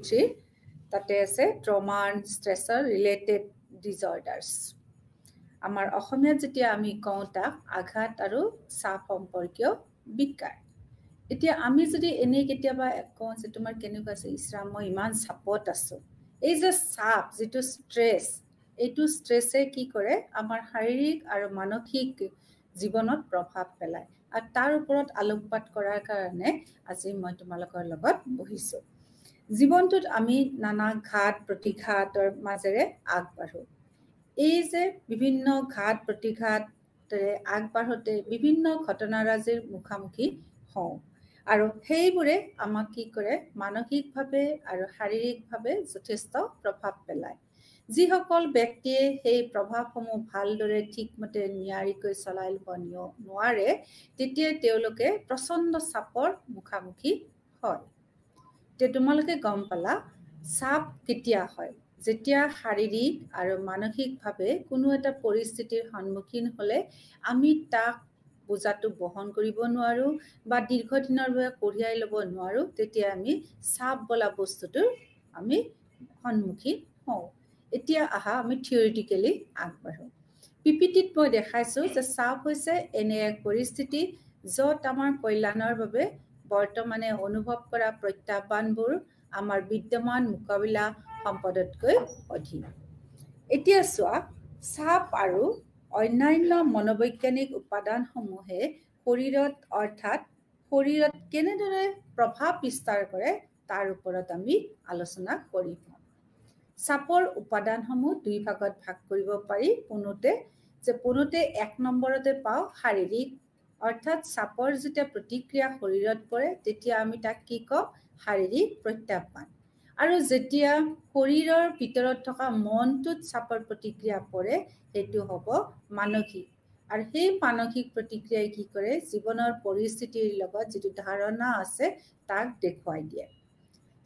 23 তাতে আছে trauma and ষ্ট্ৰেছৰ ৰিলেটেড ডিজঅৰ্ডাৰ্ছ আমাৰ অসমীয়াত যেতিয়া আমি কওঁ তাক আঘাত আৰু চাপ সম্পৰ্কীয় বিকাৰ এতিয়া আমি যদি এনে কেতিয়াবা কওঁ যে তোমাৰ কেনেকুৱা আছে ইছৰাম মই ইমান চাপত আছো এই যে চাপ যেটো ষ্ট্ৰেছ এইটো ষ্ট্ৰেছে কি কৰে আমাৰ শাৰীৰিক আৰু মানসিক জীৱনত প্ৰভাৱ পেলায় আৰু তাৰ ওপৰত আলোকপাত কৰাৰ কাৰণে আজি মই তোমালোকৰ লগত বহিছো জীৱনটোত আমি নানা ঘাত প্ৰতিঘাতৰ মাজেৰে আগবাঢ়ো এই যে বিভিন্ন ঘাত প্ৰতিঘাতৰে আগবাঢ়োতে বিভিন্ন ঘটনাৰাজিৰ মুখামুখি হওঁ আৰু সেইবোৰে আমাক কি কৰে মানসিকভাৱে আৰু শাৰীৰিকভাৱে যথেষ্ট প্ৰভাৱ পেলায় যিসকল ব্যক্তিয়ে সেই প্ৰভাৱসমূহ ভালদৰে ঠিকমতে নিয়াৰিকৈ চলাই ল'ব নোৱাৰে তেতিয়া তেওঁলোকে প্ৰচণ্ড চাপৰ মুখামুখি হয় তে তোমালোকে গম পালা চাপ কেতিয়া হয় যেতিয়া শাৰীৰিক আৰু মানসিকভাৱে কোনো এটা পৰিস্থিতিৰ সন্মুখীন হ'লে আমি তাক বোজাটো বহন কৰিব নোৱাৰো বা দীৰ্ঘদিনৰ বাবে কঢ়িয়াই ল'ব নোৱাৰো তেতিয়া আমি চাপ বোলা বস্তুটোৰ আমি সন্মুখীন হওঁ এতিয়া আহা আমি থিওৰিটিক্যালি আগবাঢ়ো পিপিটিত মই দেখাইছো যে চাপ হৈছে এনে এক পৰিস্থিতি য'ত আমাৰ কল্যাণৰ বাবে বৰ্তমানে অনুভৱ কৰা প্ৰত্যাহ্বানবোৰ আমাৰ বিদ্যমান মোকাবিলা সম্পদতকৈ অধিক এতিয়া চোৱা চাপ আৰু অন্যান্য মনোবৈজ্ঞানিক উপাদানসমূহে শৰীৰত অৰ্থাৎ শৰীৰত কেনেদৰে প্ৰভাৱ বিস্তাৰ কৰে তাৰ ওপৰত আমি আলোচনা কৰিম চাপৰ উপাদানসমূহ দুই ভাগত ভাগ কৰিব পাৰি পোনতে এক নম্বৰতে পাওঁ শাৰীৰিক অৰ্থাৎ চাপৰ যেতিয়া প্ৰতিক্ৰিয়া শৰীৰত পৰে তেতিয়া আমি তাক কি কওঁ শাৰীৰিক প্ৰত্যাহ্বান আৰু যেতিয়া শৰীৰৰ ভিতৰত থকা মনটোত চাপৰ প্ৰতিক্ৰিয়া পৰে সেইটো হ'ব মানসিক আৰু সেই মানসিক প্ৰতিক্ৰিয়াই কি কৰে জীৱনৰ পৰিস্থিতিৰ লগত যিটো ধাৰণা আছে তাক দেখুৱাই দিয়ে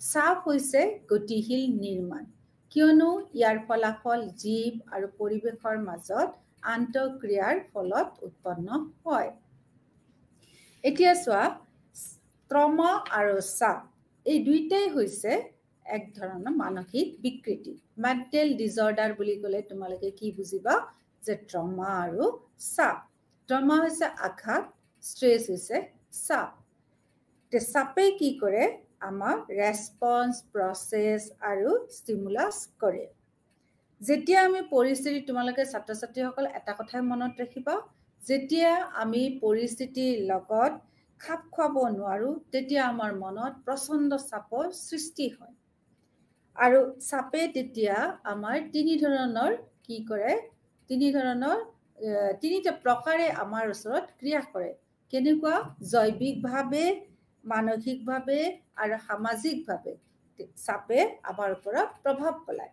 চাপ হৈছে গতিশীল নিৰ্মাণ কিয়নো ইয়াৰ ফলাফল জীৱ আৰু পৰিৱেশৰ মাজত আন্তঃক্ৰিয়াৰ ফলত উৎপন্ন হয় এতিয়া চোৱা ট্ৰমা আৰু চাপ এই দুইটাই হৈছে এক ধৰণৰ মানসিক বিকৃতি মেণ্টেল ডিজঅৰ্ডাৰ বুলি ক'লে তোমালোকে কি বুজিবা যে ট্ৰমা আৰু চাপ ট্ৰমা হৈছে আঘাত ষ্ট্ৰেছ হৈছে চাপ তে চাপে কি কৰে আমাৰ ৰেসপন্স প্ৰসেস আৰু ষ্টিমুলাস কৰে যেতিয়া আমি পৰিস্থিতি তোমালোকে ছাত্ৰ ছাত্ৰীসকল এটা কথাই মনত ৰাখিবা যেতিয়া আমি পৰিস্থিতিৰ লগত খাপ খুৱাব নোৱাৰো তেতিয়া আমাৰ মনত প্ৰচণ্ড চাপৰ সৃষ্টি হয় আৰু চাপে তেতিয়া আমাৰ তিনিটা প্ৰকাৰে আমাৰ ওচৰত ক্ৰিয়া কৰে কেনেকুৱা জৈৱিকভাৱে মানসিকভাৱে আৰু সামাজিকভাৱে চাপে আমাৰ ওপৰত প্ৰভাৱ পেলায়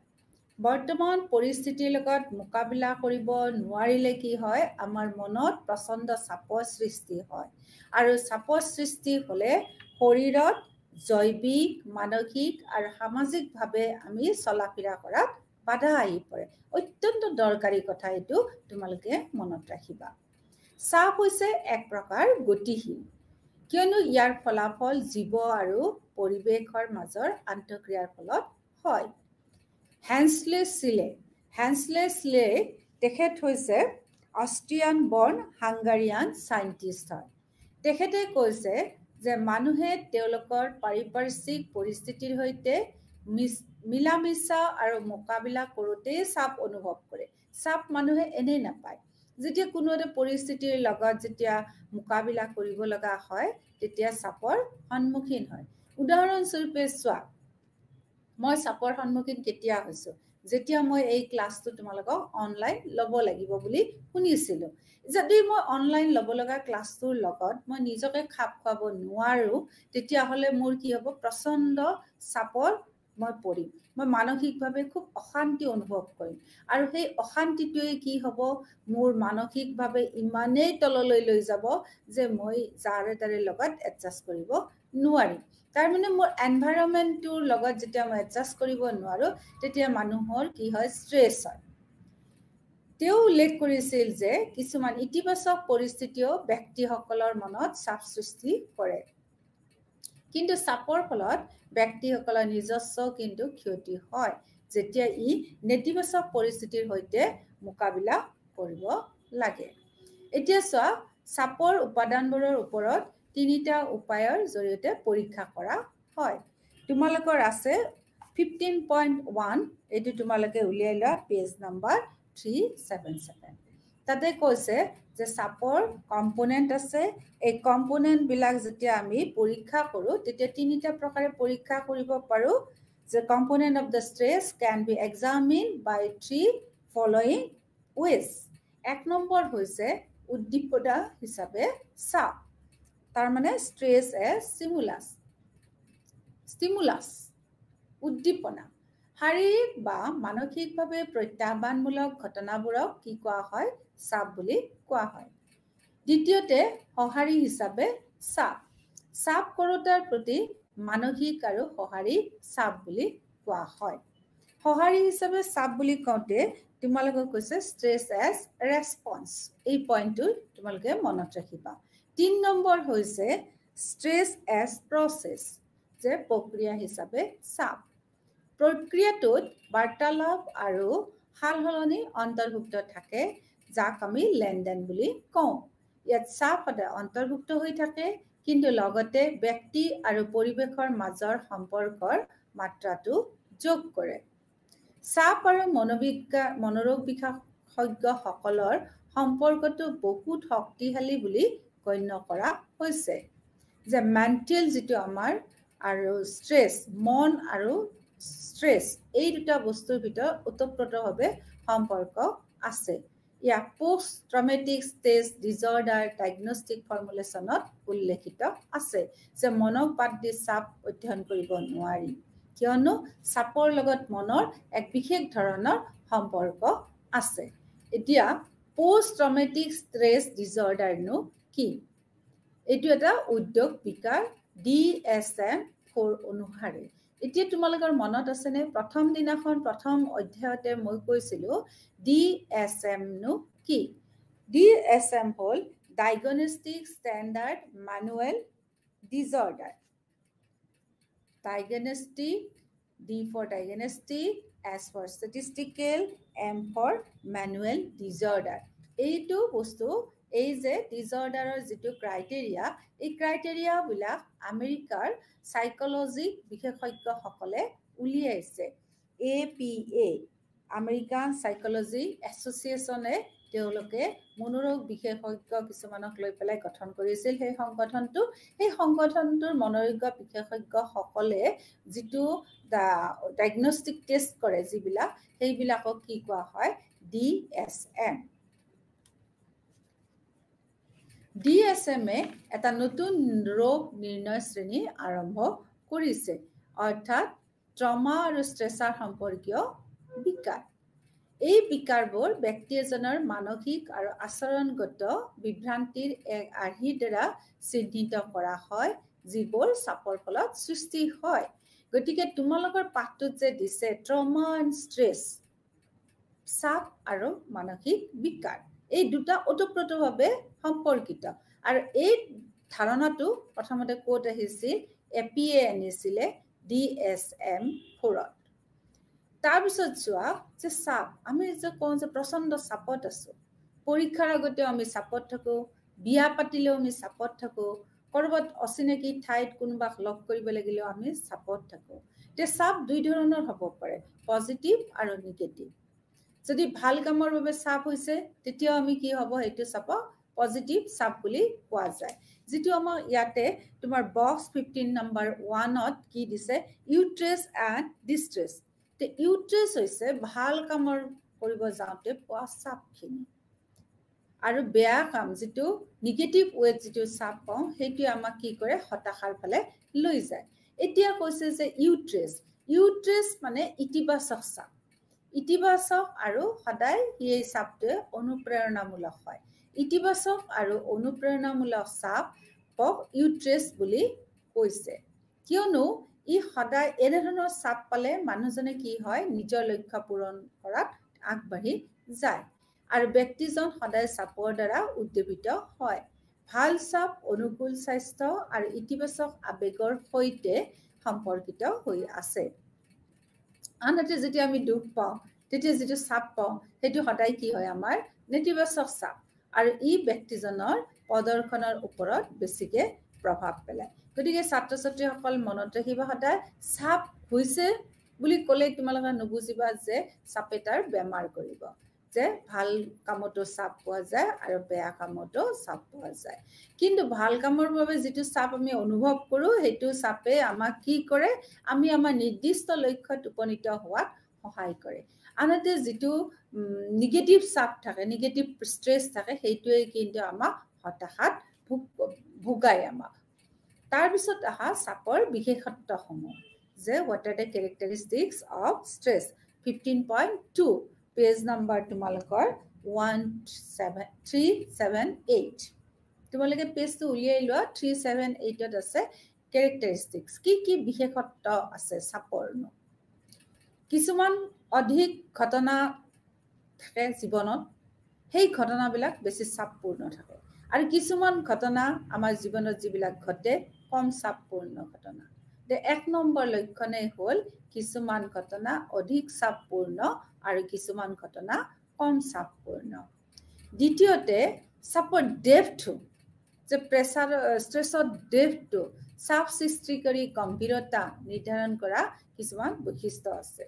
বৰ্তমান পৰিস্থিতিৰ লগত মোকাবিলা কৰিব নোৱাৰিলে কি হয় আমাৰ মনত প্ৰচণ্ড চাপৰ সৃষ্টি হয় আৰু চাপৰ সৃষ্টি হ'লে শৰীৰত জৈৱিক মানসিক আৰু সামাজিকভাৱে আমি চলাফিৰা কৰাত বাধা আহি পৰে অত্যন্ত দৰকাৰী কথা এইটো তোমালোকে মনত ৰাখিবা চাপ হৈছে এক প্ৰকাৰ গতিশীল কিয়নো ইয়াৰ ফলাফল জীৱ আৰু পৰিৱেশৰ মাজৰ আন্তঃক্ৰিয়াৰ ফলত হয় হেন্সলে তেখেত হৈছে অষ্ট্ৰিয়ান বৰ্ণ হাংগাৰিয়ান চাইণ্টিষ্ট হয় তেখেতে কৈছে যে মানুহে তেওঁলোকৰ পাৰিপাৰ্শ্বিক পৰিস্থিতিৰ সৈতে মিলামিছা আৰু মোকাবিলা কৰোঁতেই চাপ অনুভৱ কৰে চাপ মানুহে এনেই নাপায় যেতিয়া কোনো এটা পৰিস্থিতিৰ লগত যেতিয়া মোকাবিলা কৰিব লগা হয় তেতিয়া চাপৰ সন্মুখীন হয় উদাহৰণস্বৰূপে চোৱা মই চাপৰ সন্মুখীন কেতিয়া হৈছো যেতিয়া মই এই ক্লাছটো তোমালোকক অনলাইন ল'ব লাগিব বুলি শুনিছিলো যদি মই অনলাইন ল'ব লগা ক্লাছটোৰ লগত মই নিজকে খাপ খুৱাব নোৱাৰো তেতিয়াহ'লে মোৰ কি হ'ব প্ৰচণ্ড চাপৰ মই পৰিম মই মানসিকভাৱে খুব অশান্তি অনুভৱ কৰিম আৰু সেই অশান্তিটোৱে কি হ'ব মোৰ মানসিকভাৱে ইমানেই তললৈ লৈ যাব যে মই যাৰে তাৰে লগত এডজাষ্ট কৰিব নোৱাৰিম তাৰ মানে মোৰ এনভাইৰনমেণ্টটোৰ লগত যেতিয়া মই এডজাষ্ট কৰিব নোৱাৰো তেতিয়া মানুহৰ কি হয় ষ্ট্ৰেছ হয় তেওঁ উল্লেখ কৰিছিল যে কিছুমান ইতিবাচক পৰিস্থিতিও ব্যক্তিসকলৰ মনত চাপ সৃষ্টি কৰে কিন্তু চাপৰ ফলত ব্যক্তিসকলৰ নিজস্ব কিন্তু ক্ষতি হয় যেতিয়া ই নেতিবাচক পৰিস্থিতিৰ সৈতে মোকাবিলা কৰিব লাগে। এতিয়া চোৱা চাপৰ উপাদানবোৰৰ ওপৰত তিনিটা উপায়ৰ জৰিয়তে পৰীক্ষা কৰা হয়। তোমালোকৰ আছে 15.1 এইটো তোমালোকে উলিয়াই লোৱা পেজ নম্বৰ 377। তাতে কৈছে যে চাপৰ কম্পোনেন্ট আছে। এই কম্পোনেন্ট বিলাক যেতিয়া আমি পৰীক্ষা কৰো তেতিয়া তিনিটা প্ৰকাৰে পৰীক্ষা কৰিব পাৰো যে component of the stress can be examine by 3 following ways. এক নম্বৰ হৈছে উদ্দীপনা হিচাপে চাপ, তাৰ মানে ষ্ট্ৰেছ এজ ষ্টিমুলাছ উদ্দীপনা। শাৰীৰিক বা মানসিকভাৱে প্ৰত্যাহ্বানমূলক ঘটনাবোৰক কি কোৱা হয়? চাপ বুলি কোৱা হয়। দ্বিতীয়তে সঁহাৰি হিচাপে চাপ। চাপ কৰোতাৰ প্ৰতি মানসিক আৰু সঁহাৰি চাপ বুলি কোৱা হয়। সঁহাৰি হিচাপে চাপ বুলি কওঁতে তোমালোকক কৈছে ষ্ট্ৰেছ এজ ৰেছপন্স। এই পইণ্টটো তোমালোকে মনত ৰাখিবা। 3 নম্বৰ হৈছে ষ্ট্ৰেছ এজ প্ৰচেছ, যে প্ৰক্ৰিয়া হিচাপে চাপ। প্ৰক্ৰিয়াটোত বাৰ্তালাপ আৰু সাল সলনি অন্তৰ্ভুক্ত থাকে যাক আমি লেনদেন বুলি কওঁ। ইয়াত চাপ সদায় অন্তৰ্ভুক্ত হৈ থাকে কিন্তু লগতে ব্যক্তি আৰু পৰিৱেশৰ মাজৰ সম্পৰ্কৰ মাত্ৰাটো যোগ কৰে। চাপ আৰু মনোৰোগ বিশেষজ্ঞসকলৰ সম্পৰ্কটো বহুত শক্তিশালী বুলি গণ্য কৰা হৈছে। যে মেণ্টেল যিটো আমাৰ আৰু ষ্ট্ৰেছ, মন আৰু ষ্ট্ৰেছ এই দুটা বস্তুৰ ভিতৰত ওতপ্ৰোতভাৱে সম্পৰ্ক আছে। ইয়াক post traumatic stress disorder diagnostic ফৰ্মুলেশ্যনত উল্লেখিত আছে যে মনক বাদ দি চাপ অধ্যয়ন কৰিব নোৱাৰি, কিয়নো চাপৰ লগত মনৰ এক বিশেষ ধৰণৰ সম্পৰ্ক আছে। এতিয়া পোষ্ট ট্ৰমেটিক ষ্ট্ৰেছ ডিজৰ্ডাৰনো কি? এইটো এটা উদ্যোগ বিকাৰ DSM-4 অনুসাৰে। এতিয়া তোমালোকৰ মনত আছেনে প্ৰথম দিনাখন প্ৰথম অধ্যায়তে মই কৈছিলো DSM-নো কি? DSM হ'ল diagnostic standard manual disorder. Diagnostic, D for diagnostic, S for statistical, M for manual disorder। এইটো বস্তু এই যে ডিজৰ্ডাৰৰ যিটো ক্ৰাইটেৰিয়া, এই ক্ৰাইটেৰিয়াবিলাক আমেৰিকাৰ সাইকোলজি বিশেষজ্ঞসকলে উলিয়াইছে। APA আমেৰিকান সাইকোলজি এছ'চিয়েশ্যনে তেওঁলোকে মনোৰোগ বিশেষজ্ঞ কিছুমানক লৈ পেলাই গঠন কৰিছিল সেই সংগঠনটো। সেই সংগঠনটোৰ মনোৰোগ বিশেষজ্ঞসকলে যিটো ডায়েগনষ্টিক টেষ্ট কৰে যিবিলাক, সেইবিলাকক কি কোৱা হয়? DSM। DSM-এ এটা নতুন ৰোগ নিৰ্ণয় শ্ৰেণী আৰম্ভ কৰিছে, অৰ্থাৎ ট্ৰমা আৰু ষ্ট্ৰেছাৰ সম্পৰ্কীয় বিকাৰ। এই বিকাৰবোৰ ব্যক্তি এজনৰ মানসিক আৰু আচৰণগত বিভ্ৰান্তিৰ এক আৰ্হিৰ দ্বাৰা চিহ্নিত কৰা হয় যিবোৰ চাপৰ ফলত সৃষ্টি হয়। গতিকে তোমালোকৰ পাঠটোত যে দিছে ট্ৰমা এণ্ড ষ্ট্ৰেছ, চাপ আৰু মানসিক বিকাৰ, এই দুটা ওতপ্ৰোতভাৱে সম্পৰ্কিত। আৰু এই ধাৰণাটো প্ৰথমতে ক'ত আহিছিল? APA আনিছিলে DSM-4ত। তাৰপিছত চোৱা যে চাপ, আমি যে কওঁ যে প্ৰচণ্ড চাপত আছো, পৰীক্ষাৰ আগতেও আমি চাপত থাকোঁ, বিয়া পাতিলেও আমি চাপত থাকোঁ, ক'ৰবাত অচিনাকি ঠাইত কোনোবাক লগ কৰিব লাগিলেও আমি চাপত থাকোঁ। এতিয়া চাপ দুই ধৰণৰ হ'ব পাৰে, পজিটিভ আৰু নিগেটিভ। যদি ভাল কামৰ বাবে চাপ হৈছে তেতিয়াও আমি কি হ'ব? সেইটো চাপক পজিটিভ চাপ বুলি কোৱা যায়। যিটো আমাৰ ইয়াতে তোমাৰ বক্স 15 নম্বৰ 1ত কি দিছে? ইউট্ৰেছ এণ্ড ডিষ্ট্ৰেছ। তে ইউট্ৰেছ হৈছে ভাল কামৰ কৰিব যাওঁতে পোৱা চাপখিনি, আৰু বেয়া কাম যিটো নিগেটিভ ৱেত যিটো চাপ পাওঁ সেইটোৱে আমাক কি কৰে? হতাশাৰ ফালে লৈ যায়। এতিয়া কৈছে যে ইউট্ৰেছ মানে ইতিবাচক চাপ। ইতিবাচক আৰু সদায় এই চাপটোৱে অনুপ্ৰেৰণামূলক হয়। ইতিবাচক আৰু অনুপ্ৰেৰণামূলক চাপক ইউট্ৰেছ বুলি কৈছে, কিয়নো ই সদায় এনেধৰণৰ চাপ পালে মানুহজনে কি হয়? নিজৰ লক্ষ্য পূৰণ কৰাত আগবাঢ়ি যায় আৰু ব্যক্তিজন সদায় চাপৰ দ্বাৰা উদ্দীপিত হয়। ভাল চাপ অনুকূল স্বাস্থ্য আৰু ইতিবাচক আবেগৰ সৈতে সম্পৰ্কিত হৈ আছে। আনহাতে যেতিয়া আমি দুখ পাওঁ তেতিয়া যিটো চাপ পাওঁ সেইটো সদায় কি হয় আমাৰ নেতিবাচক চাপ আৰু ই ব্যক্তিজনৰ প্ৰদৰ্শনৰ ওপৰত বেছিকে প্ৰভাৱ পেলায়। গতিকে ছাত্ৰ ছাত্ৰীসকল মনত ৰাখিবা সদায় চাপ হৈছে বুলি ক'লে তোমালোকে নুবুজিবা যে চাপে তাৰ বেমাৰ কৰিব, যে ভাল কামতো চাপ পোৱা যায় আৰু বেয়া কামতো চাপ পোৱা যায়। কিন্তু ভাল কামৰ বাবে যিটো চাপ আমি অনুভৱ কৰোঁ সেইটো চাপে আমাক কি কৰে, আমি আমাৰ নিৰ্দিষ্ট লক্ষ্যত উপনীত হোৱাত সহায় কৰে। আনহাতে যিটো নিগেটিভ চাপ থাকে, নিগেটিভ ষ্ট্ৰেছ থাকে, সেইটোৱে কিন্তু আমাক হতাশাত ভোগায় আমাক। তাৰপিছত আহা চাপৰ বিশেষত্বসমূহ, যে what are the characteristics of stress. 15.2 page number তোমালোকৰ 378। তোমালোকে পেজটো উলিয়াই লোৱা। 378ত আছে কেৰেক্টাৰিষ্টিক্স, কি কি বিশেষত্ব আছে চাপৰ। কিছুমান অধিক ঘটনা থাকে জীৱনত, সেই ঘটনাবিলাক বেছি চাপপূৰ্ণ থাকে, আৰু কিছুমান ঘটনা আমাৰ জীৱনত যিবিলাক ঘটে কম চাপপূৰ্ণ ঘটনা। 1 নম্বৰ লক্ষণেই হ'ল কিছুমান ঘটনা অধিক চাপপূৰ্ণ আৰু কিছুমান ঘটনা কম চাপপূৰ্ণ। দ্বিতীয়তে চাপৰ ডেপথটো, যে প্ৰেছাৰ ষ্ট্ৰেছৰ ডেপথটো, চাপ সৃষ্টিকাৰী গম্ভীৰতা নিৰ্ধাৰণ কৰা কিছুমান বৈশিষ্ট্য আছে,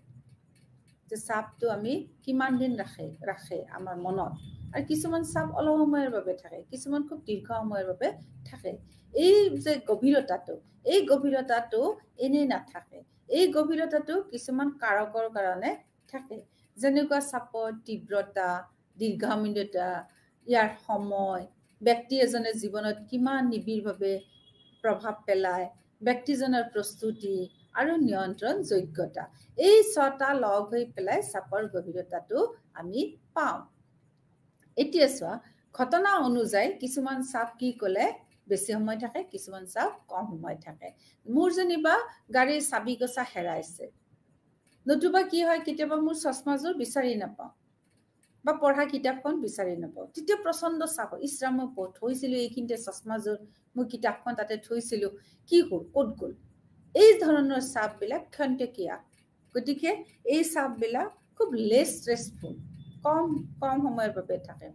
যে চাপটো আমি কিমান দিন ৰাখে আমাৰ মনত, আৰু কিছুমান চাপ অলপ সময়ৰ বাবে থাকে, কিছুমান খুব দীৰ্ঘ সময়ৰ বাবে থাকে। এই যে গভীৰতাটো, এই গভীৰতাটো এনেই নাথাকে, এই গভীৰতাটো কিছুমান কাৰকৰ কাৰণে থাকে, যেনেকুৱা চাপৰ তীব্ৰতা, দীৰ্ঘায়িতা, ইয়াৰ সময়, ব্যক্তি এজনে জীৱনত কিমান নিবিড়ভাৱে প্ৰভাৱ পেলায়, ব্যক্তিজনৰ প্ৰস্তুতি আৰু নিয়ন্ত্ৰণ যোগ্যতা, এই 6টা লগ হৈ পেলাই চাপৰ গভীৰতাটো আমি পাওঁ। এতিয়া চোৱা, ঘটনা অনুযায়ী কিছুমান চাপ কি ক'লে বেছি সময় থাকে, কিছুমান চাপ কম সময় থাকে। মোৰ যেনিবা গাড়ীৰ চাবি গছা হেৰাইছে, নতুবা কি হয় কেতিয়াবা মোৰ চশমাযোৰ বিচাৰি নাপাওঁ বা পঢ়া কিতাপখন বিচাৰি নাপাওঁ, তেতিয়া প্ৰচণ্ড চাপ হয়। ইছৰাম মই থৈছিলোঁ এইখিনিতে চশমাযোৰ, মোৰ কিতাপখন তাতে থৈছিলোঁ, কি হ'ল, ক'ত গ'ল? এই ধৰণৰ চাপবিলাক খন্তেকীয়া, গতিকে এই চাপবিলাক খুব লেছ ষ্ট্ৰেছফুল, কম সময়ৰ বাবে থাকে।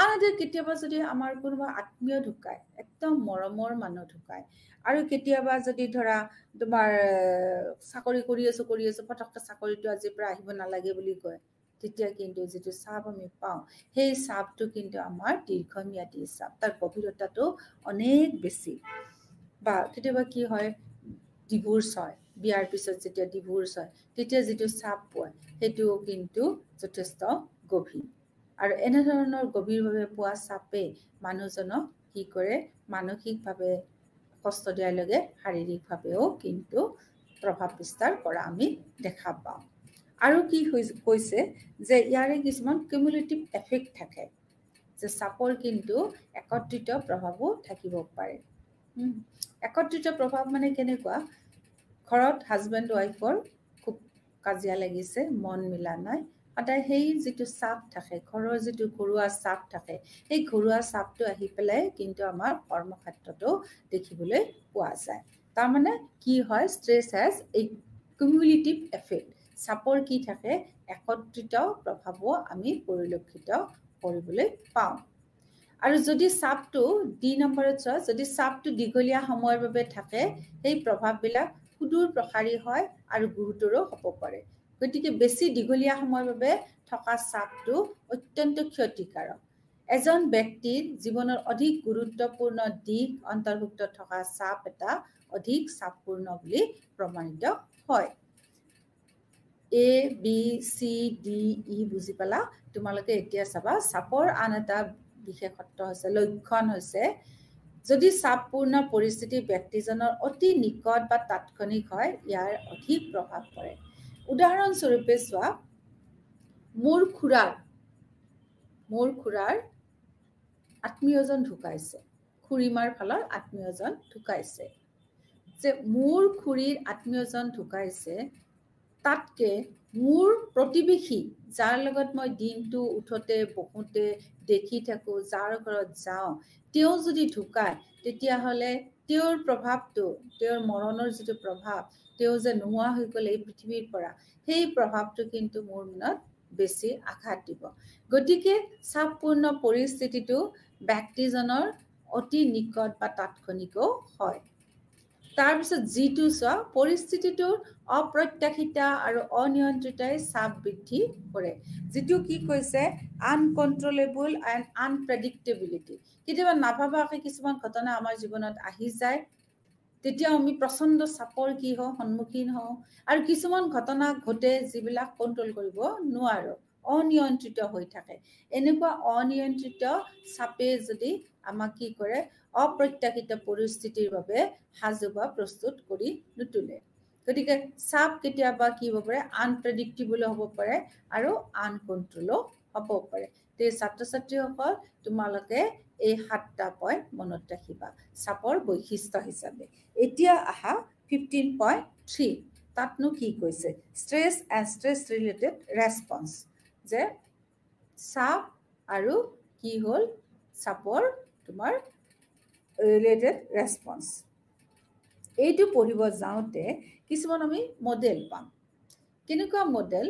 আনহাতে কেতিয়াবা যদি আমাৰ কোনোবা আত্মীয় ঢুকায়, একদম মৰমৰ মানুহ ঢুকায়, আৰু কেতিয়াবা যদি ধৰা তোমাৰ চাকৰি কৰি আছো পটককৈ চাকৰিটো আজিৰ পৰা আহিব নালাগে বুলি কয়, তেতিয়া কিন্তু যিটো চাপ আমি পাওঁ সেই চাপটো কিন্তু আমাৰ দীৰ্ঘম্যাদী চাপ, তাৰ গভীৰতাটো অনেক বেছি। বা কেতিয়াবা কি হয়, ডিভোৰ্চ হয়, বিয়াৰ পিছত যেতিয়া ডিভোৰ্চ হয় তেতিয়া যিটো চাপ পোৱা সেইটোও কিন্তু যথেষ্ট গভীৰ, আৰু এনেধৰণৰ গভীৰভাৱে পোৱা চাপে মানুহজনক কি কৰে, মানসিকভাৱে কষ্ট দিয়াৰ লগে শাৰীৰিকভাৱেও কিন্তু প্ৰভাৱ বিস্তাৰ কৰা আমি দেখা পাওঁ। আৰু কি কৈছে যে ইয়াৰে কিছুমান কিউমুলেটিভ এফেক্ট থাকে, যে চাপৰ কিন্তু একত্ৰিত প্ৰভাৱো থাকিব পাৰে। একত্ৰিত প্ৰভাৱ মানে কেনেকুৱা, ঘৰত হাজবেণ্ড ৱাইফৰ খুব কাজিয়া লাগিছে, মন মিলা নাই, সদায় সেই যিটো চাপ থাকে, ঘৰৰ যিটো ঘৰুৱা চাপ থাকে, সেই ঘৰুৱা চাপটো আহি পেলাই কিন্তু আমাৰ কৰ্মক্ষেত্ৰতো দেখিবলৈ পোৱা যায়। তাৰমানে কি হয়, stress has a cumulative effect, চাপৰ কি থাকে, একত্ৰিত প্ৰভাৱো আমি পৰিলক্ষিত কৰিবলৈ পাওঁ। আৰু যদি চাপটো 2 নম্বৰত চোৱা, যদি চাপটো দীঘলীয়া সময়ৰ বাবে থাকে, সেই প্ৰভাৱবিলাক সুদূৰ প্ৰসাৰী হয় আৰু গুৰুতৰো হ'ব পাৰে। গতিকে বেছি দীঘলীয়া সময়ৰ বাবে থকা চাপটো অত্যন্ত ক্ষতিকাৰক। এজন ব্যক্তিৰ জীৱনৰ অধিক গুৰুত্বপূৰ্ণ দিশ অন্তৰ্ভুক্ত থকা চাপ এটা অধিক চাপপূৰ্ণ বুলি প্ৰমাণিত হয়। ABCDE বুজি পালা? তোমালোকে এতিয়া চাবা, চাপৰ আন এটা বিশেষত্ব হৈছে, লক্ষণ হৈছে, যদি চাপপূৰ্ণ পৰিস্থিতি ব্যক্তিজনৰ অতি নিকট বা তাৎক্ষণিক হয়, ইয়াৰ অধিক প্ৰভাৱ পৰে। উদাহৰণস্বৰূপে চোৱা, মোৰ খুৰাৰ আত্মীয়জন ঢুকাইছে, খুৰীমাৰ ফালৰ আত্মীয়জন ঢুকাইছে, যে মোৰ খুৰীৰ আত্মীয়জন ঢুকাইছে, তাতকে মোৰ প্ৰতিবেশী যাৰ লগত মই দিনটো উঠোতে বহোতে দেখি থাকো যাৰ ঘৰত যাওঁ তেওঁ যদি ঢুকায় তেতিয়াহ'লে তেওঁৰ প্ৰভাৱটো তেওঁৰ মৰণৰ যিটো প্ৰভাৱ তেওঁ যে নোহোৱা হৈ গ'ল এই পৃথিৱীৰ পৰা সেই প্ৰভাৱটো কিন্তু মোৰ মনত বেছি আঘাত দিব গতিকে চাপপূৰ্ণ পৰিস্থিতিটো ব্যক্তিজনৰ অতি নিকট বা তাৎক্ষণিকও হয় তাৰপিছত যিটো চোৱা পৰিস্থিতিটোৰ অপ্ৰত্যাশিত আৰু অনিয়ন্ত্ৰিতই চাপ বৃদ্ধি কৰে যিটো কি কৈছে আনকন্ট্ৰলেবল এণ্ড আনপ্ৰেডিক্টেবিলিটি কেতিয়াবা নাভাবাকৈ কিছুমান ঘটনা আমাৰ জীৱনত আহি যায় তেতিয়া আমি প্ৰচণ্ড চাপৰ কি হওঁ সন্মুখীন হওঁ আৰু কিছুমান ঘটনা ঘটে যিবিলাক কণ্ট্ৰল কৰিব নোৱাৰো অনিয়ন্ত্ৰিত হৈ থাকে এনেকুৱা অনিয়ন্ত্ৰিত চাপে যদি আমাক কি কৰে অপ্ৰত্যাশিত পৰিস্থিতিৰ বাবে সাজু বা প্ৰস্তুত কৰি নুতুলে গতিকে চাপ কেতিয়াবা কি হ'ব পাৰে আনপ্ৰেডিক্টেবল হ'ব পাৰে আৰু আনকন্ট্ৰলো হ'ব পাৰে তে ছাত্ৰ ছাত্ৰীসকল তোমালোকে এই 7টা পইণ্ট মনত ৰাখিবা চাপৰ বৈশিষ্ট্য হিচাপে এতিয়া আহা 15.3 তাতনো কি কৈছে stress and stress related response যে চাপ আৰু কি হ'ল চাপৰ তোমাৰ ৰিলেটেড ৰেছপন্স এইটো পঢ়িব যাওঁতে কিছুমান আমি মডেল পাম কেনেকুৱা মডেল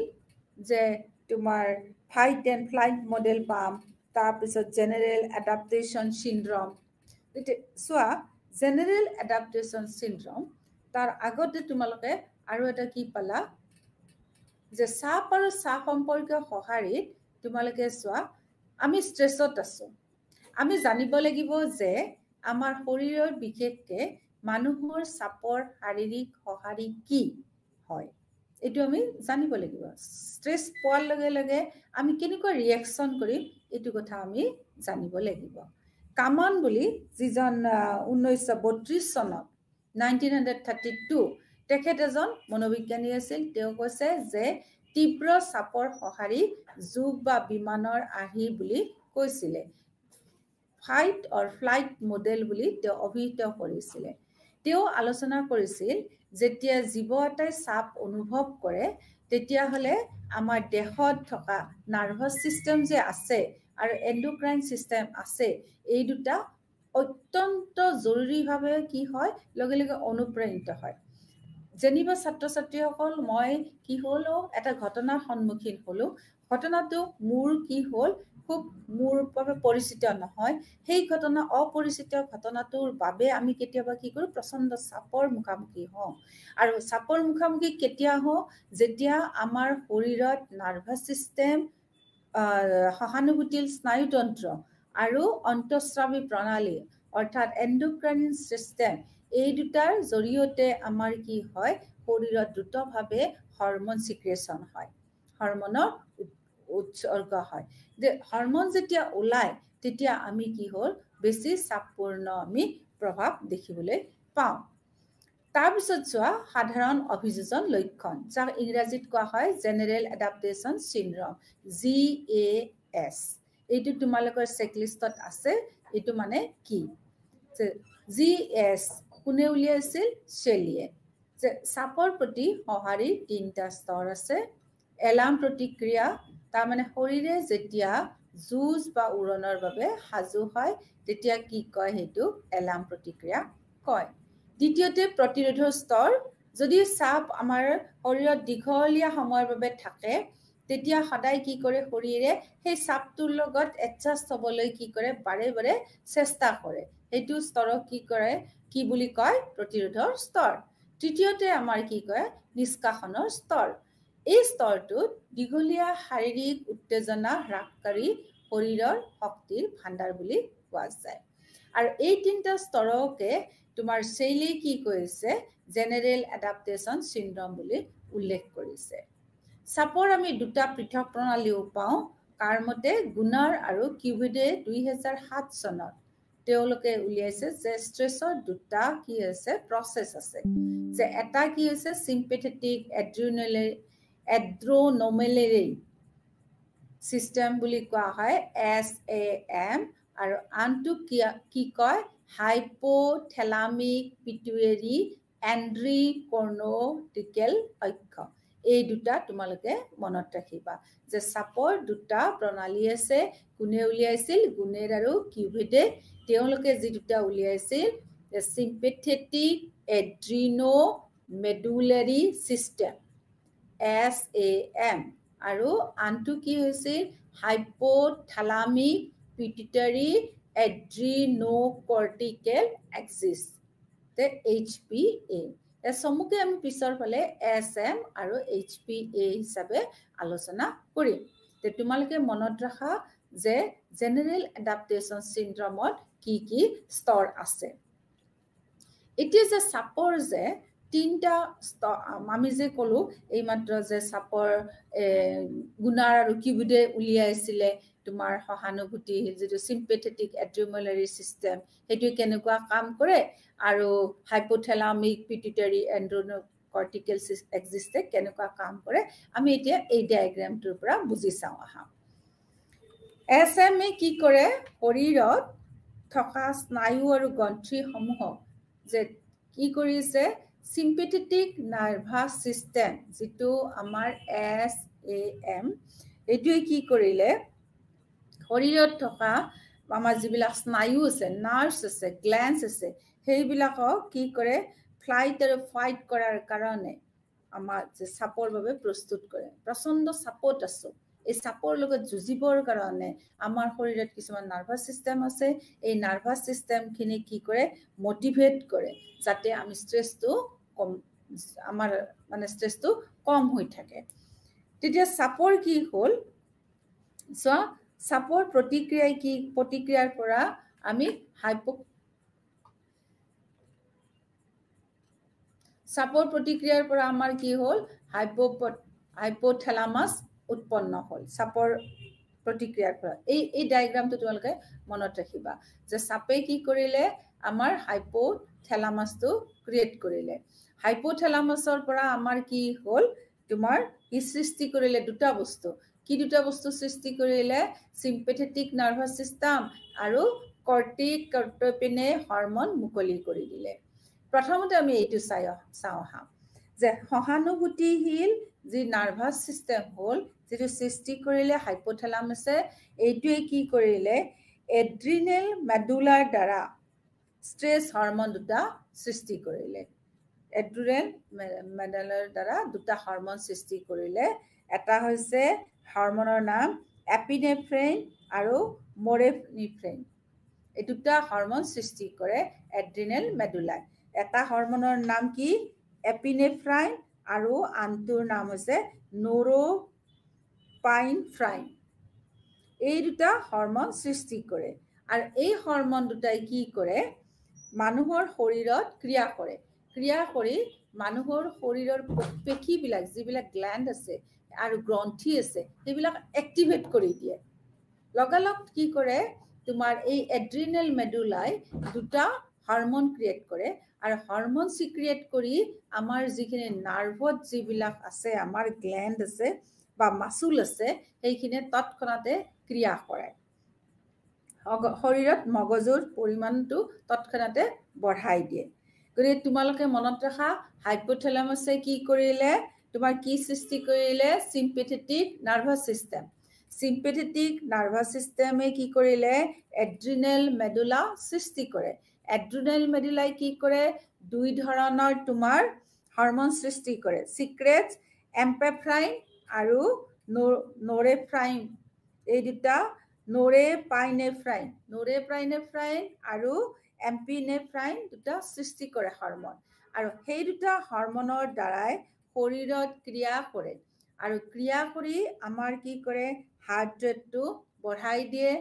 যে তোমাৰ ফাইট এণ্ড ফ্লাইট মডেল পাম তাৰপিছত জেনেৰেল এডাপ্টেশ্যন চিণ্ড্ৰম চোৱা জেনেৰেল এডাপ্টেশ্যন চিণ্ড্ৰম তাৰ আগতে তোমালোকে আৰু এটা কি পালা যে চাপ আৰু চাপ সম্পৰ্কীয় সঁহাৰিত তোমালোকে চোৱা আমি ষ্ট্ৰেছত আছো আমি জানিব লাগিব যে আমাৰ শৰীৰৰ বিশেষকৈ মানুহৰ চাপৰ শাৰীৰিক সঁহাৰি কি হয় এইটো আমি জানিব লাগিব ষ্ট্ৰেছ পোৱাৰ লগে লগে আমি কেনেকুৱা ৰিয়েকশ্যন কৰিম এইটো কথা আমি জানিব লাগিব কামান বুলি যিজন 1932 চনত 1932 তেখেত এজন মনোবিজ্ঞানী আছিল তেওঁ কৈছে যে তীব্ৰ চাপৰ সঁহাৰি যোগ বা বিমানৰ আৰ্হি বুলি কৈছিলে ফাইট অৰ ফ্লাইট মডেল বুলি তেওঁ অভিহিত কৰিছিলে তেওঁ আলোচনা কৰিছিল যেতিয়া জীৱ এটাই চাপ অনুভৱ কৰে তেতিয়াহ'লে আমাৰ দেহত থকা নাৰ্ভাছ ছিষ্টেম যে আছে আৰু এণ্ডোক্ৰাইন ছিষ্টেম আছে এই দুটা অত্যন্ত জৰুৰীভাৱে কি হয় লগে লগে অনুপ্ৰাণিত হয় যেনিবা ছাত্ৰ ছাত্ৰীসকল মই কি হ'লো এটা ঘটনাৰ সন্মুখীন হ'লো ঘটনাটো মোৰ কি হ'ল খুব মোৰ বাবে পৰিচিত নহয় সেই ঘটনা অপৰিচিত ঘটনাটোৰ বাবে আমি কেতিয়াবা কি কৰোঁ প্ৰচণ্ড চাপৰ মুখামুখি হওঁ আৰু চাপৰ মুখামুখি কেতিয়া হওঁ যেতিয়া আমাৰ শৰীৰত নাৰ্ভাছ ছিষ্টেম সহানুভূতিৰ স্নায়ুতন্ত্ৰ আৰু অন্তঃস্ৰাৱী প্ৰণালী অৰ্থাৎ এণ্ডোক্ৰাইন ছিষ্টেম এই দুটাৰ জৰিয়তে আমাৰ কি হয় শৰীৰত দ্ৰুতভাৱে হৰমন ছিক্ৰেশ্যন হয় হৰমনৰ উৎসৰ্গ হয় যে হৰমন যেতিয়া ওলায় তেতিয়া আমি কি হ'ল বেছি চাপপূৰ্ণ আমি প্ৰভাৱ দেখিবলৈ পাওঁ তাৰপিছত চোৱা সাধাৰণ অভিযোজন লক্ষণ যাক ইংৰাজীত কোৱা হয় জেনেৰেল এডাপ্টেশ্যন চিণ্ড্ৰম GAS এইটো তোমালোকৰ চেকলিষ্টত আছে এইটো মানে কি GAS কোনে উলিয়াইছিল শেলিয়ে যে চাপৰ প্ৰতি সঁহাৰিৰ 3টা স্তৰ আছে এলাৰ্ম প্ৰতিক্ৰিয়া তাৰমানে শৰীৰে যেতিয়া যুঁজ বা উৰণৰ বাবে সাজু হয় তেতিয়া কি কয় সেইটো এলাৰ্ম প্ৰতিক্ৰিয়া কয় দ্বিতীয়তে প্ৰতিৰোধৰ স্তৰ যদি চাপ আমাৰ শৰীৰত দীঘলীয়া সময়ৰ বাবে থাকে তেতিয়া সদায় কি কৰে শৰীৰে সেই চাপটোৰ লগত এডজাষ্ট হ'বলৈ কি কৰে বাৰে বাৰে চেষ্টা কৰে সেইটো স্তৰক কি কৰে কি বুলি কয় প্ৰতিৰোধৰ স্তৰ তৃতীয়তে আমাৰ কি কয় নিষ্কাশনৰ স্তৰ এই স্তৰটোত দীঘলীয়া শাৰীৰিক উত্তেজনা হ্ৰাসকাৰী শৰীৰৰ শক্তিৰ ভাণ্ডাৰ বুলি কোৱা যায় আৰু এই 3টা স্তৰকে তোমাৰ শেইলি কি কৈছে জেনেৰেল এডাপ্টেশ্যন চিণ্ড্ৰম বুলি উল্লেখ কৰিছে চাপৰ আমি 2টা পৃথক প্ৰণালীও পাওঁ কাৰ মতে গুনাৰ আৰু কিউভিডে 2007 চনত তেওঁলোকে উলিয়াইছে যে ষ্ট্ৰেছৰ 2টা কি আছে প্ৰচেছ আছে যে এটা কি হৈছে চিম্পেথেটিক এড্ৰোনোমেলেৰী চিষ্টেম বুলি কোৱা হয় SAM আৰু আনটো কি কয় হাইপোথেলামিক পিটুইটাৰী এণ্ড্ৰিকৰ্টিকেল অক্ষ এই দুটা তোমালোকে মনত ৰাখিবা যে সাপৰ দুটা প্ৰণালী আছে কোনে উলিয়াইছিল গুণেৰ আৰু কিউভিডে তেওঁলোকে যি দুটা উলিয়াইছিল sympathetic adrenomedullary system SAM আৰু আনটো কি হৈছে hypothalamic pituitary adrenocortical axis তে HPA সমুকে আমি পিছৰ ফালে SM আৰু HPA হিচাপে আলোচনা কৰিম তে তোমালোকে মনত ৰাখা যে জেনাৰেল এডাপ্টেশন সিনড্ৰোমত কি স্তৰ আছে এতিয়া যে সাপৰ যে তিনটা আমি যে কলো এই মাত্ৰ যে সাপৰ গুণাৰ আৰু কিউভিডে উলিয়াইছিলে তোমাৰ সহানুভূতি যেটো sympathetic adrenomedulary system হেতু কেনেকুৱা কাম কৰে আৰু hypothalamic pituitary adrenocortical axis কেনেকুৱা কাম কৰে আমি এতিয়া এই ডায়াগ্ৰামটোৰ পৰা বুজি চাওঁ আহা SM কি কৰে শৰীৰত থকা স্নায়ু আৰু গ্ৰন্থি সমূহক যে কি কৰিছে sympathetic nervous system যেটো আমাৰ SAM এটোই কি কৰিলে শৰীৰত থকা আমাৰ যিবিলাক স্নায়ু আছে নাৰ্ভছ আছে গ্ল্যান্ডছ আছে সেইবিলাকক কি কৰে ফ্লাইট আৰু ফাইট কৰাৰ কাৰণে আমাৰ যে সাপৰ বাবে প্ৰস্তুত কৰে প্ৰচণ্ড সাপত আছে এই সাপৰ লগত যুঁজিবৰ কাৰণে আমাৰ শৰীৰত কিছুমান নাৰ্ভাছ সিস্টেম আছে এই নাৰ্ভাছ সিস্টেম খিনি কি কৰে মোটিভেট কৰে যাতে আমি স্ট্ৰেসটো কম আমাৰ মানে স্ট্ৰেসটো কম হৈ থাকে তেতিয়া সাপৰ কি হ'ল সো সাপৰ প্ৰতিক্ৰিয়াৰ পৰা আমি সাপৰ প্ৰতিক্ৰিয়াৰ পৰা আমাৰ কি হ'ল হাইপোথেলামাস উৎপন্ন হ'ল সাপৰ প্ৰতিক্ৰিয়াৰ পৰা এই ডায়াগ্ৰামটো তোমালোকে মনত ৰাখিবা যে সাপে কি কৰিলে আমাৰ হাইপোথেলামাসটো ক্ৰিয়েট কৰিলে হাইপোথেলামাসৰ পৰা আমাৰ কি হ'ল তোমাৰ কি সৃষ্টি কৰিলে দুটা বস্তু কি দুটা বস্তু সৃষ্টি কৰিলে sympathetic nervous system আৰু কৰ্টিকোট্ৰপিনে হৰমন মুকলি কৰি দিলে প্ৰথমতে আমি এইটো চাওঁ হা যে সহানুভূতিশীল যি নাৰ্ভাছ সিস্টেম হ'ল যেটো সৃষ্টি কৰিলে হাইপোথেলামাসে এইটোৱে কি কৰিলে এড্ৰিনেল মেডুলাৰ দ্বাৰা স্ট্ৰেছ হৰমন দুটা সৃষ্টি কৰিলে এড্ৰিনেল মেডুলাৰ দ্বাৰা দুটা হৰমন সৃষ্টি কৰিলে এটা হৈছে হৰমনৰ নাম এপিনেফ্ৰিন আৰু মৰেফ্ৰিন এই দুটা হৰমন সৃষ্টি কৰে এড্ৰিনেল মেডুলাই এটা হৰমনৰ নাম কি এপিনেফ্ৰাইন আৰু আনটোৰ নাম হৈছে নৰ'পাইনফ্ৰাইন এই দুটা হৰমন সৃষ্টি কৰে আৰু এই হৰমন দুটাই কি কৰে মানুহৰ শৰীৰত ক্ৰিয়া কৰি মানুহৰ শৰীৰৰ পেশীবিলাক যিবিলাক গ্ল্যান্ড আছে আৰু গ্ৰন্থি আছে সেইবিলাক এক্টিভেট কৰি দিয়ে লগালগ কি কৰে তোমাৰ এই এড্ৰিনেল মেডুলাই দুটা হৰমন ক্ৰিয়েট কৰে আৰু হৰমন সিক্ৰিয়েট কৰি আমাৰ যিখিনি নাৰ্ভত যিবিলাক আছে আমাৰ গ্ল্যান্ড আছে বা মাসুল আছে সেইখিনি তৎক্ষণাতে ক্ৰিয়া কৰে শৰীৰত মগজুৰ পৰিমাণটো তৎক্ষণাতে বঢ়াই দিয়ে গতিকে তোমালোকে মনত ৰাখা হাইপোথেলামাসে কি কৰিলে তোমাৰ কি সৃষ্টি কৰিলে sympathetic nervous system sympathetic nervous system কি কৰিলে adrenal medulla সৃষ্টি কৰে adrenal medulla কি কৰে দুই ধৰণৰ তোমাৰ হৰমন সৃষ্টি কৰে সিক্ৰেটস এম্পেফ্ৰাইন আৰু নৰেফ্ৰাইন এই দুটা নৰেপাইনেফ্ৰাইন আৰু এম্পিনেফ্ৰাইন দুটা সৃষ্টি কৰে হৰমন আৰু সেই দুটা হৰমনৰ দ্বাৰাই শৰীৰত ক্ৰিয়া কৰে আৰু ক্ৰিয়া কৰি আমাৰ কি কৰে হাৰ্ট ৰেটটো বঢ়াই দিয়ে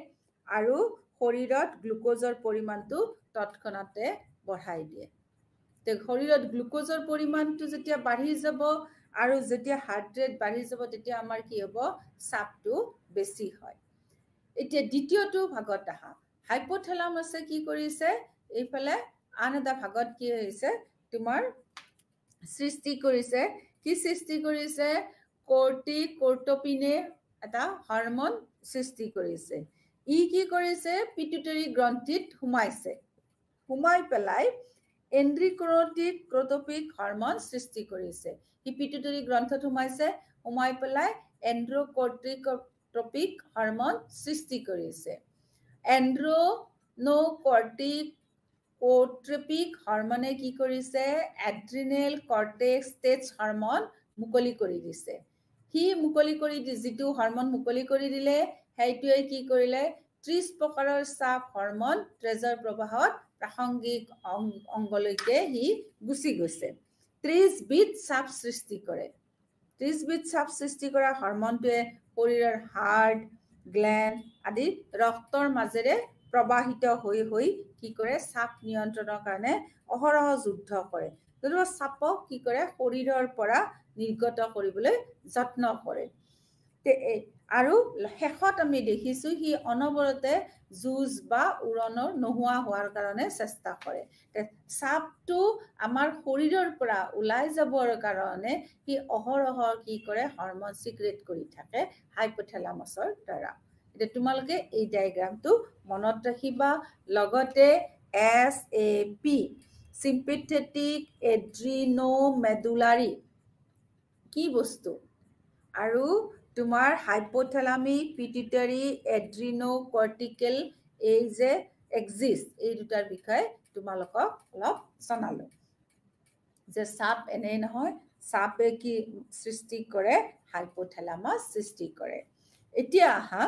আৰু শৰীৰত গ্লুকোজৰ পৰিমাণটো তৎক্ষণাতে বঢ়াই দিয়ে তে শৰীৰত গ্লুকোজৰ পৰিমাণটো যেতিয়া বাঢ়ি যাব আৰু যেতিয়া হাৰ্ট ৰেট বাঢ়ি যাব তেতিয়া আমাৰ কি হ'ব চাপটো বেছি হয় এতিয়া দ্বিতীয়টো ভাগত আহা হাইপোথেলামাসে কি কৰিছে এইফালে আন এটা ভাগত কি হৈছে তোমাৰ সৃষ্টি কৰিছে কৰ্টিকোট্ৰপিনে এটা হৰমন সৃষ্টি কৰিছে ই কি কৰিছে পিটুইটাৰী গ্ৰন্থিত সোমাই পেলাই এন্ড্ৰিকোটিক ক্ৰোটপিক হৰমন সৃষ্টি কৰিছে হি পিটুটাৰী গ্ৰন্থত সোমাইছে সোমাই পেলাই এন্ড্ৰোকৰ্টিক হৰমন সৃষ্টি কৰিছে এন্ড্ৰোকৰ্টিক হৰমনে কি কৰিছে এড্ৰিনেল কৰ্টেক্স ষ্টেজ হৰমন মুকলি কৰি দিছে হি মুকলি কৰি যিটো হৰমন মুকলি কৰি দিলে সেইটোৱে কি কৰিলে 30 প্ৰকাৰৰ চাপ হৰমন তেজৰ প্ৰবাহত প্ৰাসংগিক অংগলৈকে হি গুচি গৈছে 30 বিধ চাপ সৃষ্টি কৰে 30 বিধ চাপ সৃষ্টি কৰা হৰমনটোৱে শৰীৰৰ হাৰ্ট গ্ল্যান্ড আদি ৰক্তৰ মাজেৰে প্ৰবাহিত হৈ কি কৰে চাপ নিয়ন্ত্ৰণৰ কাৰণে অহৰহ যুদ্ধ কৰে যদিও চাপক কি কৰে শৰীৰৰ পৰা নিৰ্গত কৰিবলৈ যত্ন কৰে আৰু শেষত আমি দেখিছো হি অনবৰতে যুঁজ বা উৰণনৰ নোহোৱা হোৱাৰ কাৰণে চেষ্টা কৰে চাপটো আমাৰ শৰীৰৰ পৰা ওলাই যাবৰ কাৰণে হি অহৰহ কি কৰে হৰমন সিক্ৰেট কৰি থাকে হাইপোথেলামাছৰ দ্বাৰা এটা তোমালোকে এই ডায়াগ্ৰামটো মনত ৰাখিবা লগতে SAP sympathetic adrenomedullary কি বস্তু আৰু তোমাৰ হাইপোথেলামিক পিটুটাৰী এড্ৰিনোকৰ্টিকেল এই যে এক্সিষ্ট এই দুটাৰ বিষয়ে তোমালোকক অলপ জনালো যে চাপ এনে নহয় চাপে কি সৃষ্টি কৰে হাইপোথেলামাছ সৃষ্টি কৰে এতিয়া আহা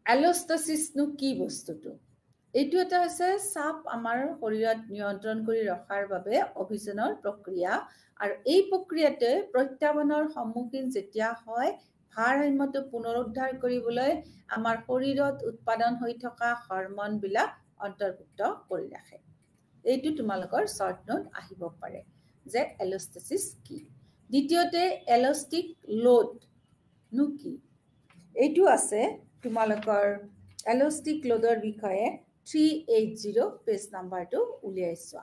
এলোষ্টেচিছ নো কি বস্তুটো এইটো এটা হৈছে চাপ আমাৰ শৰীৰত নিয়ন্ত্ৰণ কৰি ৰখাৰ বাবে অভিযানৰ প্ৰক্ৰিয়া আৰু এই প্ৰক্ৰিয়াতে প্ৰত্যাহ্বানৰ সন্মুখীন যেতিয়া হয় ভাৰসাম্যটো পুনৰুদ্ধাৰ কৰিবলৈ আমাৰ শৰীৰত উৎপাদন হৈ থকা হৰমনবিলাক অন্তৰ্ভুক্ত কৰি ৰাখে এইটো তোমালোকৰ শৰ্ট নোট আহিব পাৰে যে এলোষ্টেচিছ কি দ্বিতীয়তে এলাষ্টিক লোড নো কি এইটো আছে তোমালোকৰ এলাষ্টিক লোডৰ বিষয়ে 380 পেজ নাম্বাৰটো উলিয়াইছোৱা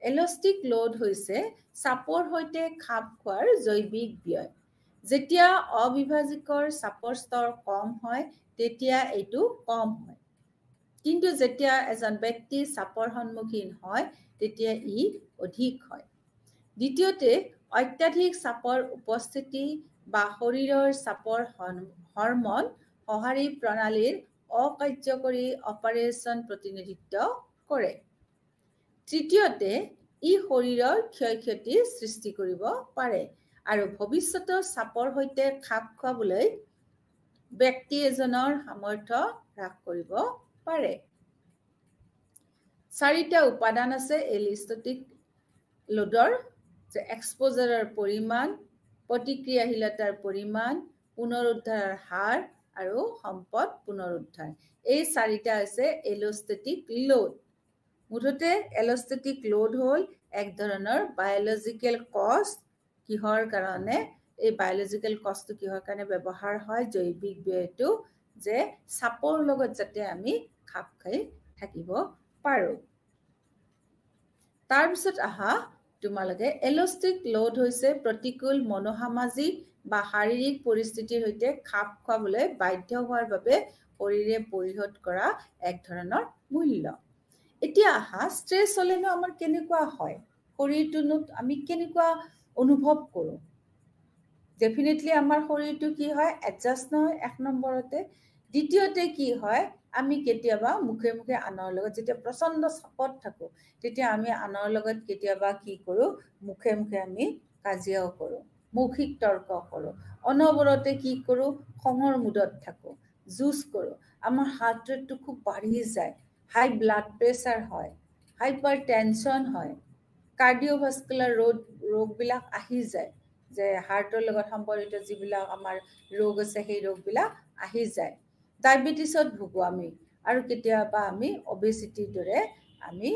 এলাষ্টিক লোড হৈছে চাপৰ সৈতে খাপ খোৱাৰ জৈৱিক ব্যয় যেতিয়া অবিভাজিকৰ চাপৰ স্তৰ কম হয় তেতিয়া এইটো কম হয় কিন্তু যেতিয়া এজন ব্যক্তি চাপৰ সন্মুখীন হয় তেতিয়া ই অধিক হয় দ্বিতীয়তে অত্যাধিক চাপৰ উপস্থিতি বা শৰীৰৰ চাপৰ হৰমন সঁহাৰি প্ৰণালীৰ অকাৰ্যকৰী অপাৰেশ্যন প্ৰতিনিধিত্ব কৰে তৃতীয়তে ই শৰীৰৰ ক্ষয়ক্ষতি সৃষ্টি কৰিব পাৰে আৰু ভৱিষ্যতৰ চাপৰ সৈতে খাপ খোৱাবলৈ ব্যক্তি এজনৰ সামৰ্থ্য হ্ৰাস কৰিব পাৰে চাৰিটা উপাদান আছে এলিষ্টেটিক লোডৰ যে এক্সপোজাৰৰ পৰিমাণ প্ৰতিক্ৰিয়াশীলতাৰ পৰিমাণ পুনৰুদ্ধাৰৰ হাৰ আৰু সম্পদ পুনৰুদ্ধাৰ এই চাৰিটা হৈছে এলোষ্টেটিক লোড মুঠতে এলোষ্টেটিক লোড হ'ল এক ধৰণৰ বায়োলজিক্যাল কষ্ট কিহৰ কাৰণে এই বায়োলজিক্যাল কষ্টটো কিহৰ কাৰণে ব্যৱহাৰ হয় জৈৱিক ব্যয়টো যে চাপৰ লগত যাতে আমি খাপ খাই থাকিব পাৰো তাৰ পিছত আহা তোমালোকে এলাষ্টিক লোড হৈছে প্ৰতিকূল মনোসামাজিক বা শাৰীৰিক পৰিস্থিতিৰ সৈতে খাপ খোৱাবলৈ বাধ্য হোৱাৰ বাবে শৰীৰে পৰিশোধ কৰা এক ধৰণৰ মূল্য এতিয়া আহা ষ্ট্ৰেছ হলেনো আমাৰ কেনেকুৱা হয় শৰীৰটো আমি কেনেকুৱা অনুভৱ কৰো ডেফিনেটলি আমাৰ শৰীৰটো কি হয় এডজাষ্ট নহয় এক নম্বৰতে দ্বিতীয়তে কি হয় আমি কেতিয়াবা মুখে মুখে আনৰ লগত যেতিয়া প্ৰচণ্ড চাপত থাকো তেতিয়া আমি আনৰ লগত কেতিয়াবা কি কৰো মুখে মুখে আমি কাজিয়াও কৰো মৌখিক তৰ্ক কৰো অনবৰতে কি কৰো খঙৰ মুডত থাকো জুজ কৰো আমাৰ হাৰ্ট ৰেটটো খুব বাঢ়ি যায় হাই ব্লাড প্ৰেছাৰ হয় হাইপাৰ টেনশ্যন হয় কাৰ্ডিঅ'ভাস্কুলাৰ ৰোগবিলাক আহি যায় যে হাৰ্টৰ লগত সম্পৰ্কিত যিবিলাক আমাৰ ৰোগ আছে সেই ৰোগবিলাক আহি যায় ডায়েবেটিছত ভুগো আমি আৰু কেতিয়াবা আমি অবেচিটিৰ দৰে আমি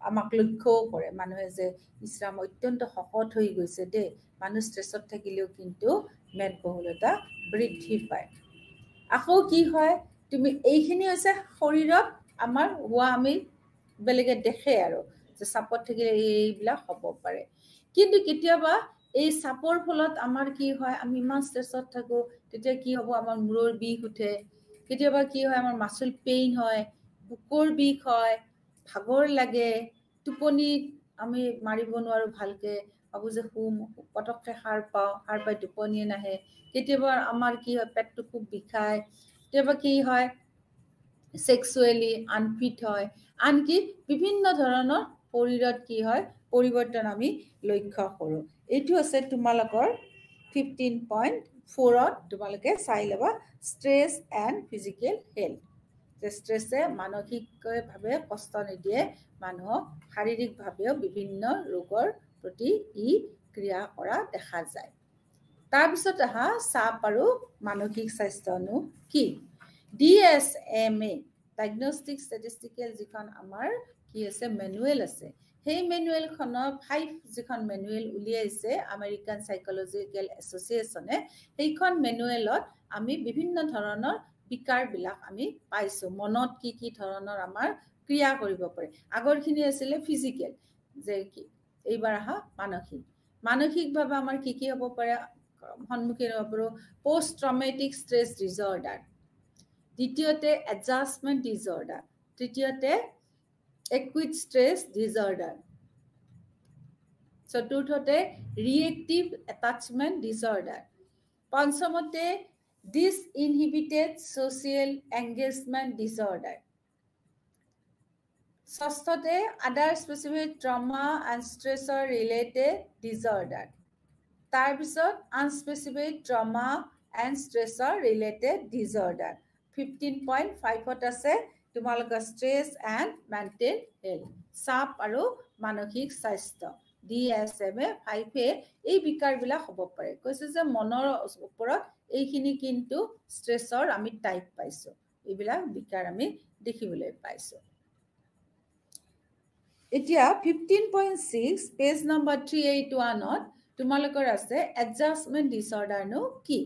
আমাক লক্ষ্যও কৰে মানুহে যে ইছৰাম অত্যন্ত শকত হৈ গৈছে দেই মানুহ ষ্ট্ৰেছত থাকিলেও কিন্তু মেদবহুলতা বৃদ্ধি পায় আকৌ কি হয় তুমি এইখিনি হৈছে শৰীৰত আমাৰ হোৱা আমি বেলেগে দেখে আৰু যে চাপত থাকিলে এইবিলাক হ'ব পাৰে কিন্তু কেতিয়াবা এই চাপৰ ফলত আমাৰ কি হয় আমি ইমান ষ্ট্ৰেছত থাকো তেতিয়া কি হ'ব আমাৰ মূৰৰ বিষ উঠে কেতিয়াবা কি হয় আমাৰ মাসল পেইন হয় বুকুৰ বিষ হয়, ভাগৰ লাগে, টোপনিত আমি মাৰিব নোৱাৰোঁ ভালকে, ভাবোঁ যে পটককৈ সাৰ পাই টোপনিয়ে নাহে। কেতিয়াবা আমাৰ কি হয়, পেটটো খুব বিষায়, কেতিয়াবা কি হয় সেক্সুৱেলি আনফিট হয়, আনকি বিভিন্ন ধৰণৰ শৰীৰত কি হয় পৰিৱৰ্তন আমি লক্ষ্য কৰোঁ। এইটো আছে তোমালোকৰ 15.4ত তোমালোকে চাই ল'বা, ষ্ট্ৰেছ এণ্ড ফিজিকেল হেল্থ। যে ষ্ট্ৰেছে মানসিকভাৱে কষ্ট নিদিয়ে, মানুহক শাৰীৰিকভাৱেও বিভিন্ন ৰোগৰ প্ৰতি ই ক্ৰিয়া কৰা দেখা যায়। তাৰপিছত আহা চাপ আৰু মানসিক স্বাস্থ্যনো কি? DSM ডায়েগনষ্টিক ষ্টেটিষ্টিকেল যিখন আমাৰ কি আছে মেনুৱেল আছে, সেই মেনুৱেলখনৰ 5 যিখন মেনুৱেল উলিয়াইছে আমেৰিকান চাইকলজিকেল এছ'চিয়েশ্যনে, সেইখন মেনুৱেলত আমি বিভিন্ন ধৰণৰ বিকাৰবিলাক আমি পাইছোঁ। মনত কি কি ধৰণৰ আমাৰ ক্ৰিয়া কৰিব পাৰে। আগৰখিনি আছিলে ফিজিকেল, যে কি এইবাৰ আহা মানসিকভাৱে আমাৰ কি কি হ'ব পাৰে, সন্মুখীন হ'ব পাৰোঁ পষ্ট ট্ৰমেটিক ষ্ট্ৰেছ ডিজঅৰ্ডাৰ, দ্বিতীয়তে এডজাষ্টমেণ্ট ডিজঅৰ্ডাৰ, তৃতীয়তে একুইট ষ্ট্ৰেছ ডিজঅৰ্ডাৰ, চতুৰ্থতে ৰিয়েক্টিভ এটাচমেণ্ট ডিজঅৰ্ডাৰ, পঞ্চমতে ডিসইনহিবিটেড ছ'চিয়েল এংগেজমেণ্ট ডিজঅৰ্ডাৰ, ষষ্ঠতে আদাৰ স্পেচিফিক ট্ৰমা এণ্ড ষ্ট্ৰেছৰ ৰিলেটেড ডিজঅৰ্ডাৰ, তাৰপিছত আনস্পেচিফিক ট্ৰমা এণ্ড ষ্ট্ৰেছৰ ৰিলেটেড ডিজঅৰ্ডাৰ। 15.5ত আছে তোমালোকৰ ষ্ট্ৰেছ এণ্ড মেণ্টেল হেল্থ, চাপ আৰু মানসিক স্বাস্থ্য। DSM 5 এই বিকাৰবিলাক হ'ব পাৰে। কৈছে যে মনৰ ওপৰত এইখিনি কিন্তু ষ্ট্ৰেছৰ আমি টাইপ পাইছোঁ, এইবিলাক বিকাৰ আমি দেখিবলৈ পাইছোঁ। এতিয়া 15.6 পেজ নম্বৰ 381ত তোমালোকৰ আছে এডজাষ্টমেণ্ট ডিছঅৰ্ডাৰনো কি?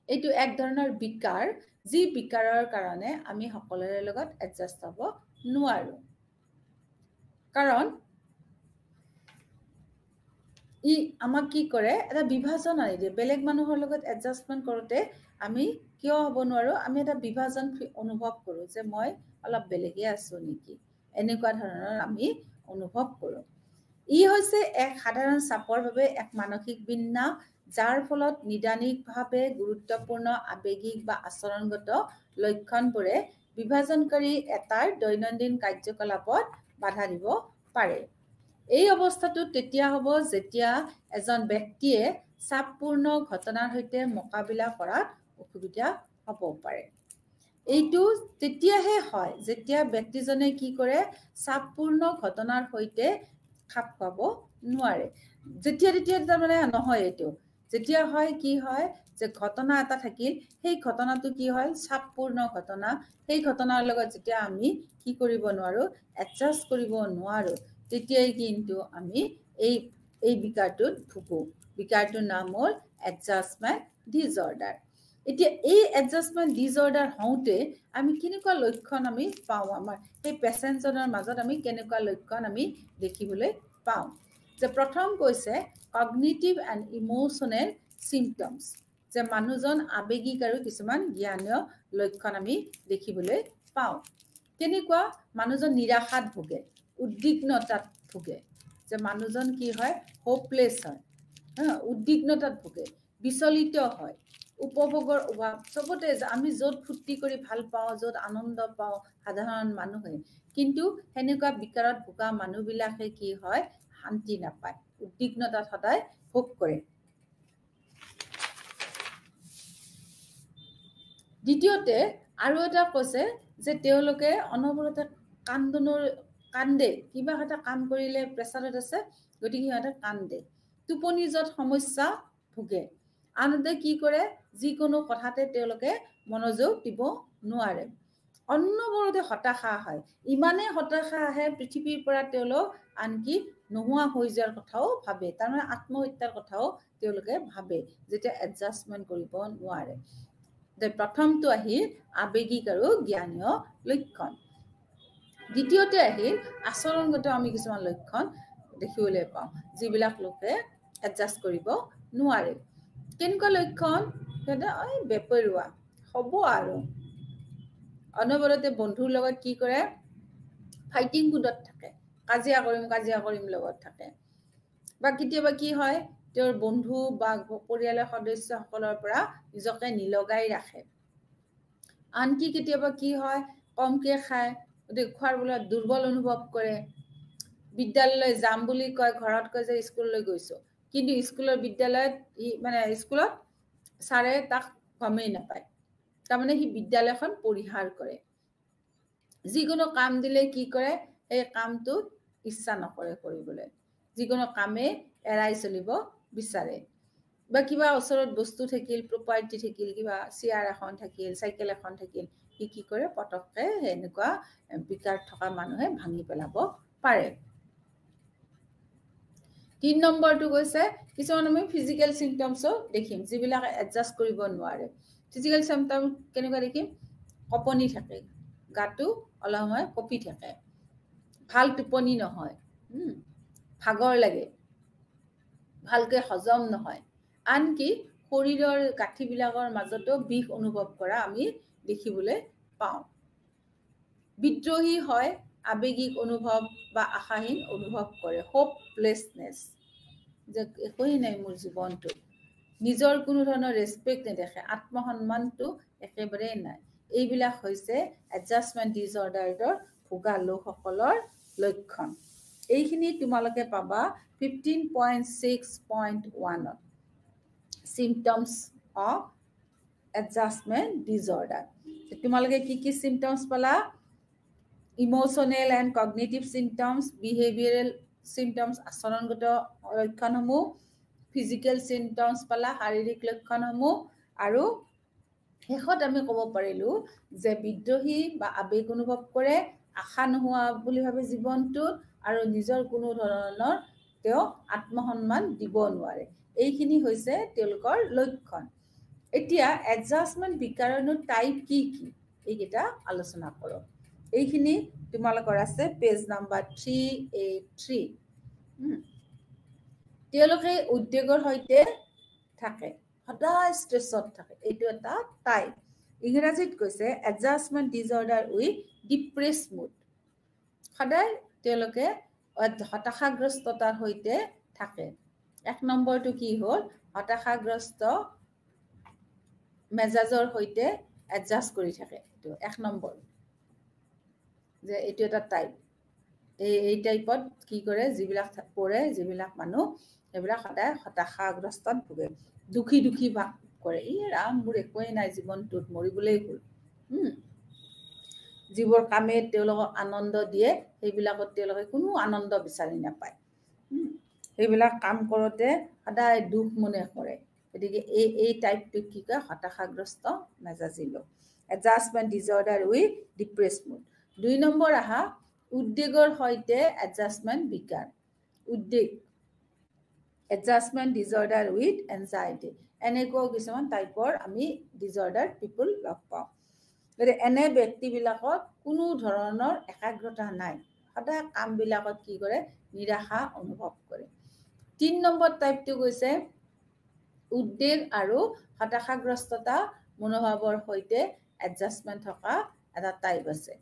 এইটো এক ধৰণৰ বিকাৰ, যি বিকাৰৰ কাৰণে আমি সকলোৰে লগত এডজাষ্ট হ'ব নোৱাৰোঁ। কাৰণ ই আমাক কি কৰে, এটা বিভাজন আনি দিয়ে। বেলেগ মানুহৰ লগত এডজাষ্টমেণ্ট কৰোঁতে আমি কিয় হ'ব নোৱাৰোঁ, আমি এটা বিভাজন অনুভৱ কৰোঁ যে মই অলপ বেলেগে আছোঁ নেকি, এনেকুৱা ধৰণৰ আমি অনুভৱ কৰোঁ। ই হৈছে এক সাধাৰণ চাপৰ বাবে এক মানসিক বিন্যাস, যাৰ ফলত নিদানিকভাৱে গুৰুত্বপূৰ্ণ আৱেগিক বা আচৰণগত লক্ষণবোৰে বিভাজনকাৰী এটাৰ দৈনন্দিন কাৰ্যকলাপত বাধা দিব পাৰে। এই অৱস্থাটো তেতিয়া হ'ব যেতিয়া এজন ব্যক্তিয়ে চাপপূৰ্ণ ঘটনাৰ সৈতে মোকাবিলা কৰাত অসুবিধা হ'ব পাৰে। এইটো তেতিয়াহে হয় যেতিয়া ব্যক্তিজনে কি কৰে, চাপপূৰ্ণ ঘটনাৰ সৈতে খাপ খুৱাব নোৱাৰে। যেতিয়া তেতিয়া তাৰমানে নহয়, এইটো যেতিয়া হয় কি হয় যে ঘটনা এটা থাকিল, সেই ঘটনাটো কি হয় চাপপূৰ্ণ ঘটনা, সেই ঘটনাৰ লগত যেতিয়া আমি কি কৰিব নোৱাৰোঁ, এডজাষ্ট কৰিব নোৱাৰোঁ, তেতিয়াই কিন্তু আমি এই বিকাৰটোত ভুগোঁ। বিকাৰটোৰ নাম হ'ল এডজাষ্টমেণ্ট ডিজঅৰ্ডাৰ। এতিয়া এই এডজাষ্টমেণ্ট ডিজঅৰ্ডাৰ হওঁতে আমি কেনেকুৱা লক্ষণ আমি পাওঁ, আমাৰ সেই পেচেণ্টজনৰ মাজত আমি কেনেকুৱা লক্ষণ আমি দেখিবলৈ পাওঁ। যে প্ৰথম কৈছে কগনিটিভ এণ্ড ইম'চনেল চিমটমছ, যে মানুহজন আৱেগিক আৰু কিছুমান জ্ঞানীয় লক্ষণ আমি দেখিবলৈ পাওঁ। কেনেকুৱা, মানুহজন নিৰাশাত ভোগে, উদ্বিগ্নতাত ভোগে, যে মানুহজন কি হয় হোপলেছ হয়, উদ্বিগ্নতাত ভোগে, বিচলিত হয়, উপভোগৰ অভাৱ, চবতে আমি য'ত ফূৰ্তি কৰি ভাল পাওঁ, য'ত আনন্দ পাওঁ সাধাৰণ মানুহে, কিন্তু সেনেকুৱা বিকাৰত ভোগা মানুহবিলাকে কি হয় শান্তি নাপায়, উদ্বিগ্নতাত সদায় ভোগ কৰে। দ্বিতীয়তে আৰু এটা কৈছে যে তেওঁলোকে অনবৰতে কান্দে, কিবা এটা কাম কৰিলে প্ৰেছাৰত আছে, গতিকে সিহঁতে কান্দে, টোপনি য'ত সমস্যা ভোগে, আনহাতে কি কৰে যিকোনো কথাতে তেওঁলোকে মনোযোগ দিব নোৱাৰে, অনবৰতে হতাশা হয়, ইমানেই হতাশা আহে পৃথিৱীৰ পৰা তেওঁলোক আনকি নোহোৱা হৈ যোৱাৰ কথাও ভাবে, তাৰমানে আত্মহত্যাৰ কথাও তেওঁলোকে ভাবে যেতিয়া এডজাষ্টমেণ্ট কৰিব নোৱাৰে। প্ৰথমটো আহিল আৱেগিক আৰু জ্ঞানীয় লক্ষণ। দ্বিতীয়তে আহিল আচৰণগত আমি কিছুমান লক্ষণ দেখিবলৈ পাওঁ, যিবিলাক লোকে এডজাষ্ট কৰিব নোৱাৰে। কেনেকুৱা লক্ষণ, সিহঁতে বেপৰুৱা হ'ব আৰু অনবৰতে বন্ধুৰ লগত কি কৰে ফাইটিং মুডত থাকে কাজিয়া কৰিম লগত থাকে বা কেতিয়াবা কি হয় তেওঁৰ বন্ধু বা পৰিয়ালৰ সদস্যসকলৰ পৰা নিজকে নিলগাই ৰাখে আনকি কেতিয়াবা কি হয় কমকে খায় খোৱাৰ ফলত দুৰ্বল অনুভৱ কৰে বিদ্যালয়লৈ যাম বুলি কয় ঘৰত কয় যে স্কুললৈ গৈছো কিন্তু স্কুলৰ বিদ্যালয়ত মানে স্কুলত ছাৰে তাক গমেই নাপায় তাৰমানে সি বিদ্যালয়খন পৰিহাৰ কৰে যিকোনো কাম দিলে কি কৰে এই কামটো ইচ্ছা নকৰে কৰিবলৈ যিকোনো কামে এৰাই চলিব বিচাৰে বা কিবা ওচৰত বস্তু থাকিল প্ৰপাৰ্টি থাকিল কিবা চেয়াৰ এখন থাকিল চাইকেল এখন থাকিল কি কৰে পটককে এনেকুৱা বিকাৰ থকা মানুহে ভাঙি পেলাব পাৰে 3 নম্বৰটো কৈছে কিছুমান আমি ফিজিক্যাল সিম্পটমসও দেখিম যিবিলাক এডজাস্ট কৰিব নোৱাৰে ফিজিক্যাল সিম্পটম কেনেকুৱা দেখিম কপনি থাকে গাটো অলময় কপি থাকে ভাল টোপনি নহয় ভাগৰ লাগে ভালকে হজম নহয় আনকি শৰীৰৰ গাঁঠিবিলাকৰ মাজতো বিষ অনুভৱ কৰা আমি দেখিবলৈ পাওঁ বিদ্ৰোহী হয় আবেগিক অনুভৱ বা আশাহীন অনুভৱ কৰে হোপলেছনেছ যে একোই নাই মোৰ জীৱনটো নিজৰ কোনো ধৰণৰ ৰেসপেক্ট নেদেখে আত্মসন্মানটো একেবাৰে নাই এইবিলাক হৈছে এডজাষ্টমেন্ট ডিসঅৰ্ডাৰৰ ভোগা লোকসকলৰ লক্ষণ এইখিনি তোমালোকে পাবা 15.6.1 symptoms of adjustment disorder তোমালোকে কি symptoms পালা emotional and cognitive symptoms behavioral symptoms আচৰণগত লক্ষণসমূহ ফিজিক্যাল symptoms পালা শাৰীৰিক লক্ষণসমূহ আৰু শেষত আমি ক'ব পাৰিলো যে বিদ্ৰোহী বা আবেগ অনুভৱ কৰে আশা নোহোৱা বুলি ভাবে জীৱনটো আৰু নিজৰ কোনো ধৰণৰ তেও আত্মসন্মান দিব নোৱাৰে এইখিনি হৈছে তেওঁলোকৰ লক্ষণ এতিয়া এডজাষ্টমেন্ট বিকাৰৰ টাইপ কি এইকেইটা আলোচনা কৰক এইখিনি তোমালোকৰ আছে পেজ নাম্বাৰ 383 তেওঁলোকে উদ্বেগৰ সৈতে থাকে সদায় ষ্ট্ৰেছত থাকে এইটো এটা টাইপ ইংৰাজীত কৈছে adjustment disorder with depress mood সদায় তেওঁলোকে হতাশাগ্ৰস্ততাৰ সৈতে থাকে এক নম্বৰটো কি হ'ল হতাশাগ্ৰস্ত মেজাজৰ সৈতে এডজাষ্ট কৰি থাকে এইটো এক নম্বৰ যে এইটো এটা টাইপ এই টাইপত কি কৰে যিবিলাক পৰে যিবিলাক মানুহ এবিলাক সদায় হতাশাগ্ৰস্তত ভুগে দুখী ভাগ কৰে ই ৰাম মোৰ একোই নাই জীৱনটোত মৰিবলৈ হ'ল যিবোৰ কামে তেওঁলোকক আনন্দ দিয়ে সেইবিলাকত তেওঁলোকে কোনো আনন্দ বিচাৰি নাপায় সেইবিলাক কাম কৰোতে সদায় দুখ মনে কৰে গতিকে এই টাইপটো কি কয় হতাশাগ্ৰস্ত মেজাজি লোক adjustment disorder with depress mood 2 number আহা উদ্বেগৰ সৈতে এডজাষ্টমেন্ট বিকাৰ উদ্বেগ এডজাষ্টমেন্ট ডিসঅৰ্ডাৰ উইথ এনজাইটি এনেকুৱা কিছুমান টাইপৰ আমি ডিসঅৰ্ডাৰ পিপল লগ পাওঁ গতিকে এনে ব্যক্তিবিলাকৰ কোনো ধৰণৰ একাগ্ৰতা নাই সদায় কামবিলাকত কি কৰে নিৰাশা অনুভৱ কৰে 3 নম্বৰ টাইপটো কৈছে উদ্বেগ আৰু হতাশাগ্ৰস্ততা মনোভাৱৰ সৈতে এডজাষ্টমেন্ট থকা এটা টাইপ আছে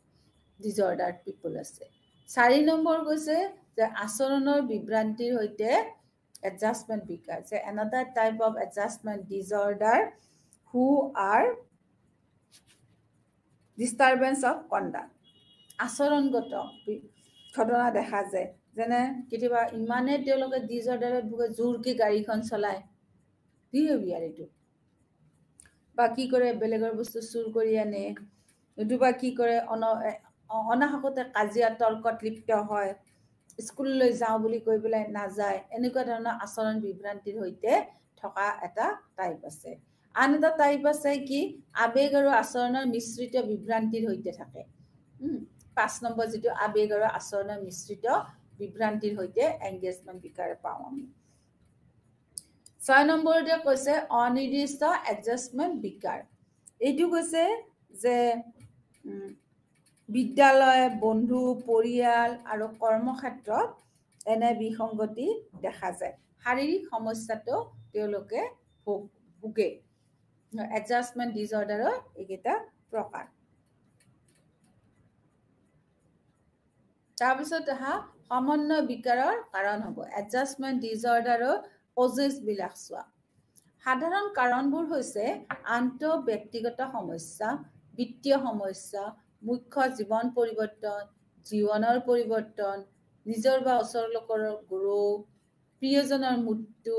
ডিসঅৰ্ডাৰ পিপল আছে 4 নম্বৰ কৈছে যে আচৰণৰ বিভ্ৰান্তিৰ সৈতে adjustment বিকাৰ যে another type of adjustment disorder who are disturbance of conduct আচৰণগত ঘটনা দেখা যায় যেনে কেতিয়াবা ইমানে তেওঁলোকে ডিসঅৰ্ডাৰত ভুগে জোৰকে গাড়ীখন চলায় বিহেভিয়াৰ এইটো বা কি কৰে বেলেগৰ বস্তু চুৰ কৰি আনে নতুবা কি কৰে অনাহকতে কাজিয়া তৰ্কত লিপ্ত হয় স্কুললৈ যাওঁ বুলি কৈ পেলাই নাযায় এনেকুৱা ধৰণৰ আচৰণ বিভ্ৰান্তিৰ সৈতে থকা এটা টাইপ আছে আন এটা টাইপ আছে কি আবেগ আৰু আচৰণৰ মিশ্ৰিত বিভ্ৰান্তিৰ সৈতে থাকে 5 নম্বৰ যেটো আবেগ আৰু আচৰণৰ মিশ্ৰিত বিভ্ৰান্তিৰ সৈতে এংগেজমেন্ট বিকাৰ পাওঁ আমি 6 নম্বৰতে কৈছে অনিৰ্দিষ্ট এডজাষ্টমেন্ট বিকাৰ এইটো কৈছে যে বিদ্যালয় বন্ধু পৰিয়াল আৰু কৰ্মক্ষেত্ৰত এনে বিসংগতি দেখা যায় শাৰীৰিক সমস্যাটো তেওঁলোকে ভুগে এডজাষ্টমেন্ট ডিসঅৰ্ডাৰৰ এইকেইটা প্ৰকাৰ তাৰপিছত সমন্বয় বিকাৰৰ কাৰণ হ'ব এডজাষ্টমেণ্ট ডিজঅৰ্ডাৰৰ কজেছবিলাক চোৱা সাধাৰণ কাৰণবোৰ হৈছে আন্তঃব্যক্তিগত সমস্যা বিত্তীয় সমস্যা মুখ্য জীৱন পৰিৱৰ্তন জীৱনৰ পৰিৱৰ্তন নিজৰ বা ওচৰৰ লোকৰ ৰোগ প্ৰিয়জনৰ মৃত্যু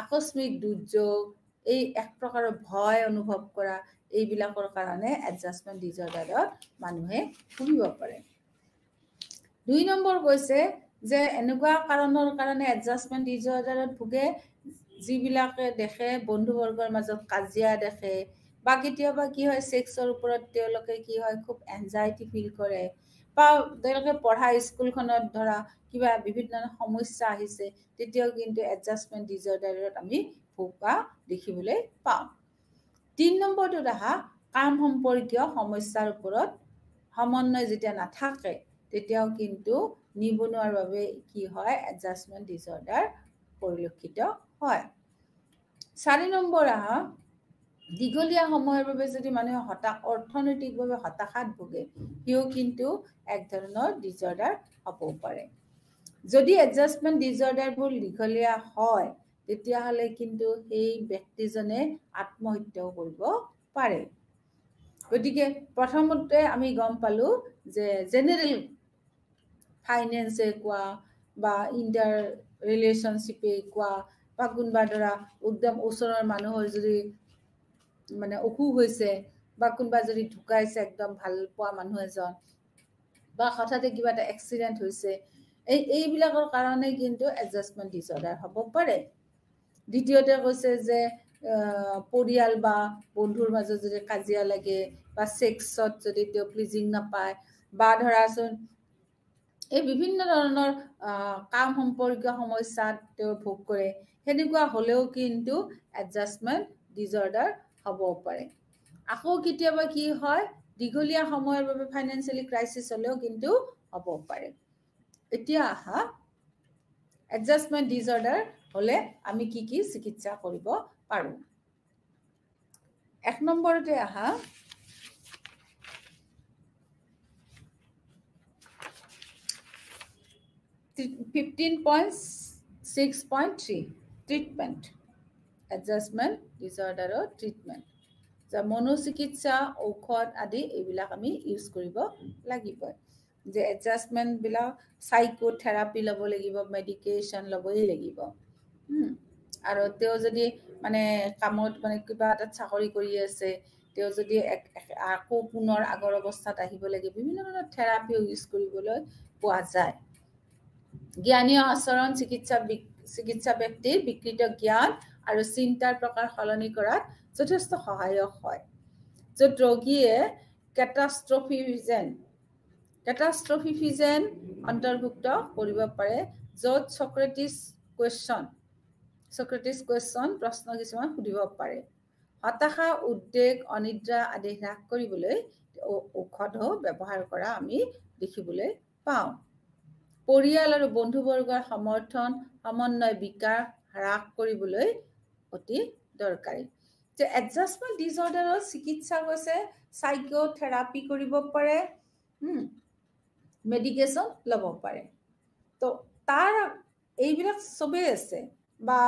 আকস্মিক দুৰ্যোগ এই এক প্ৰকাৰৰ ভয় অনুভৱ কৰা এইবিলাকৰ কাৰণে এডজাষ্টমেণ্ট ডিজঅৰ্ডাৰত মানুহে ভুগিব পাৰে 2 নম্বৰ কৈছে যে এনেকুৱা কাৰণৰ কাৰণে এডজাষ্টমেণ্ট ডিজঅৰ্ডাৰত ভুগে যিবিলাকে দেখে বন্ধুবৰ্গৰ মাজত কাজিয়া দেখে বা কেতিয়াবা কি হয় সেক্সৰ ওপৰত তেওঁলোকে কি হয় খুব এনজাইটি ফিল কৰে বা তেওঁলোকে পঢ়া স্কুলখনত ধৰা কিবা বিভিন্ন সমস্যা আহিছে তেতিয়াও কিন্তু এডজাষ্টমেণ্ট ডিজঅৰ্ডাৰত আমি ভোগা দেখিবলৈ পাওঁ 3 নম্বৰটো কাম সম্পৰ্কীয় সমস্যাৰ ওপৰত সমন্বয় যেতিয়া নাথাকে তেতিয়াও কিন্তু নিবনুৱাৰ বাবে কি হয় এডজাষ্টমেণ্ট ডিজঅৰ্ডাৰ পৰিলক্ষিত হয় 4 নম্বৰ দীঘলীয়া সময়ৰ বাবে যদি মানুহে অৰ্থনৈতিকভাৱে হতাশাত ভোগে হিও কিন্তু এক ধৰণৰ ডিজঅৰ্ডাৰ হ'ব পাৰে যদি এডজাষ্টমেণ্ট ডিজঅৰ্ডাৰবোৰ দীঘলীয়া হয় তেতিয়াহ'লে কিন্তু সেই ব্যক্তিজনে আত্মহত্যাও কৰিব পাৰে গতিকে প্ৰথমতে আমি গম পালো যে জেনেৰেল ফাইনেন্সে কোৱা বা ইণ্টাৰ ৰিলেশ্যনশ্বিপে কোৱা বা কোনোবা ধৰা একদম ওচৰৰ মানুহৰ যদি মানে অসুখ হৈছে বা কোনোবা যদি ঢুকাইছে একদম ভাল পোৱা মানুহ এজন বা হঠাতে কিবা এটা এক্সিডেণ্ট হৈছে এইবিলাকৰ কাৰণে কিন্তু এডজাষ্টমেণ্ট ডিজঅৰ্ডাৰ হ'ব পাৰে দ্বিতীয়তে কৈছে যে পৰিয়াল বা বন্ধুৰ মাজত যদি কাজিয়া লাগে বা সেক্সত যদি তেওঁ প্লিজিং নাপায় বা ধৰাচোন এই বিভিন্ন ধৰণৰ কাম সম্পৰ্কীয় সমস্যাত তেওঁ ভোগ কৰে সেনেকুৱা হ'লেও কিন্তু এডজাষ্টমেণ্ট ডিজঅৰ্ডাৰ হ'ব পাৰে আকৌ কেতিয়াবা কি হয় দীঘলীয়া সময়ৰ বাবে ফাইনেন্সিয়েলি ক্ৰাইচিছ হ'লেও কিন্তু হ'ব পাৰে এতিয়া এডজাষ্টমেণ্ট ডিজঅৰ্ডাৰ হ'লে আমি কি কি চিকিৎসা কৰিব পাৰো 1 নম্বৰতে 15.6.3 ট্ৰিটমেণ্ট এডজাষ্টমেণ্ট ডিজঅৰ্ডাৰৰ ট্ৰিটমেণ্ট যা মনোচিকিৎসা ঔষধ আদি এইবিলাক আমি ইউজ কৰিব লাগিব যে এডজাষ্টমেণ্টবিলাক সাইকোথেৰাপি ল'ব লাগিব মেডিকেশ্যন ল'বই লাগিব আৰু তেওঁ যদি মানে কামত মানে কিবা এটা চাকৰি কৰি আছে তেওঁ যদি আকৌ পুনৰ আগৰ অৱস্থাত আহিব লাগে বিভিন্ন ধৰণৰ থেৰাপি ইউজ কৰিবলৈ পোৱা যায় জ্ঞানীয় আচৰণ চিকিৎসা ব্যক্তিৰ বিকৃত জ্ঞান আৰু চিন্তাৰ প্ৰকাৰ সলনি কৰাত যথেষ্ট সহায়ক হয় য'ত ৰোগীয়ে কেটাষ্ট্ৰফিজেন অন্তৰ্ভুক্ত কৰিব পাৰে য'ত সক্ৰেটিছ কুৱেশ্যন প্ৰশ্ন কিছুমান সুধিব পাৰে হতাশা উদ্বেগ অনিদ্ৰা আদি হ্ৰাস কৰিবলৈ ঔষধো ব্যৱহাৰ কৰা আমি দেখিবলৈ পাওঁ পৰিয়াল আৰু বন্ধুবৰ্গৰ সমন্বয় বিকাৰ হ্ৰাস কৰিবলৈ অতি দৰকাৰী যে এডজাষ্টমেণ্ট ডিজঅৰ্ডাৰৰ চিকিৎসা হৈছে সাইকোথেৰাপি কৰিব পাৰে মেডিকেশ্যন ল'ব পাৰে তো তাৰ এইবিলাক চবেই আছে বা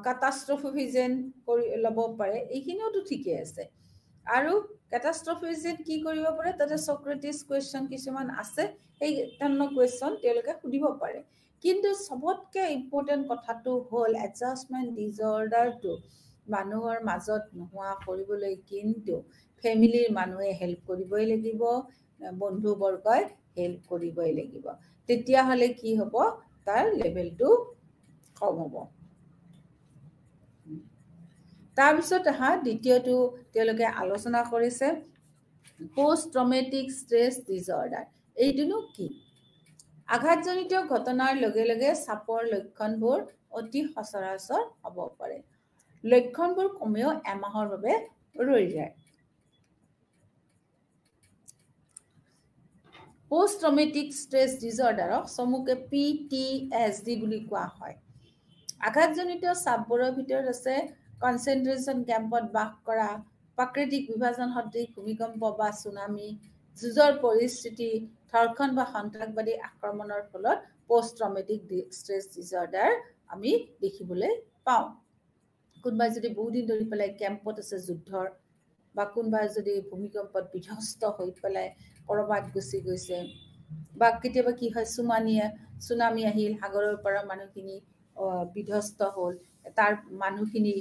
কেটাষ্ট্ৰফিজেন কৰি ল'ব পাৰে এইখিনিওতো ঠিকে আছে আৰু কেটাষ্ট্ৰফিজেন কি কৰিব পাৰে তাতে সক্ৰেটিছ কুৱেশ্যন কিছুমান আছে এই ধৰণৰ কুৱেশ্যন তেওঁলোকে সুধিব পাৰে কিন্তু সবতকৈ ইম্পৰ্টেণ্ট কথাটো হ'ল এডজাষ্টমেণ্ট ডিজঅৰ্ডাৰটো মানুহৰ মাজত নোহোৱা কৰিবলৈ কিন্তু ফেমিলিৰ মানুহে হেল্প কৰিবই লাগিব বন্ধুবৰ্গই হেল্প কৰিবই লাগিব তেতিয়াহ'লে কি হ'ব তাৰ লেভেলটো কম হ'ব তাৰপিছত দ্বিতীয়টো তেওঁলোকে আলোচনা কৰিছে পোষ্ট ট্ৰমেটিক ষ্ট্ৰেছ ডিজঅৰ্ডাৰ এইটোনো কি আঘাতজনিত ঘটনাৰ লগে লগে চাপৰ লক্ষণবোৰ অতি সচৰাচৰ হ'ব পাৰে লক্ষণবোৰ কমেও এমাহৰ বাবে ৰৈ যায় পোষ্ট ট্ৰমেটিক ষ্ট্ৰেছ ডিজঅৰ্ডাৰক চমুকে PTSD বুলি কোৱা হয় আঘাতজনিত চাপবোৰৰ ভিতৰত আছে কনচেন্ট্ৰেশ্যন কেম্পত বাস কৰা প্ৰাকৃতিক বিভাজন সদৃশ ভূমিকম্প বা ছুনামি যুঁজৰ পৰিস্থিতি, ধৰ্ষণ বা সন্ত্ৰাসবাদী আক্ৰমণৰ ফলত পোষ্ট ট্ৰমেটিক ষ্ট্ৰেছ ডিজৰ্ডাৰ আমি দেখিবলৈ পাওঁ। কোনোবাই যদি বহুদিন ধৰি পেলাই কেম্পত আছে যুদ্ধৰ, বা কোনোবাই যদি ভূমিকম্পত বিধ্বস্ত হৈ পেলাই ক'ৰবাত গুচি গৈছে, বা কেতিয়াবা কি হয় চুনামি আহিল, সাগৰৰ পৰা মানুহখিনি বিধ্বস্ত হ'ল, তাৰ মানুহখিনি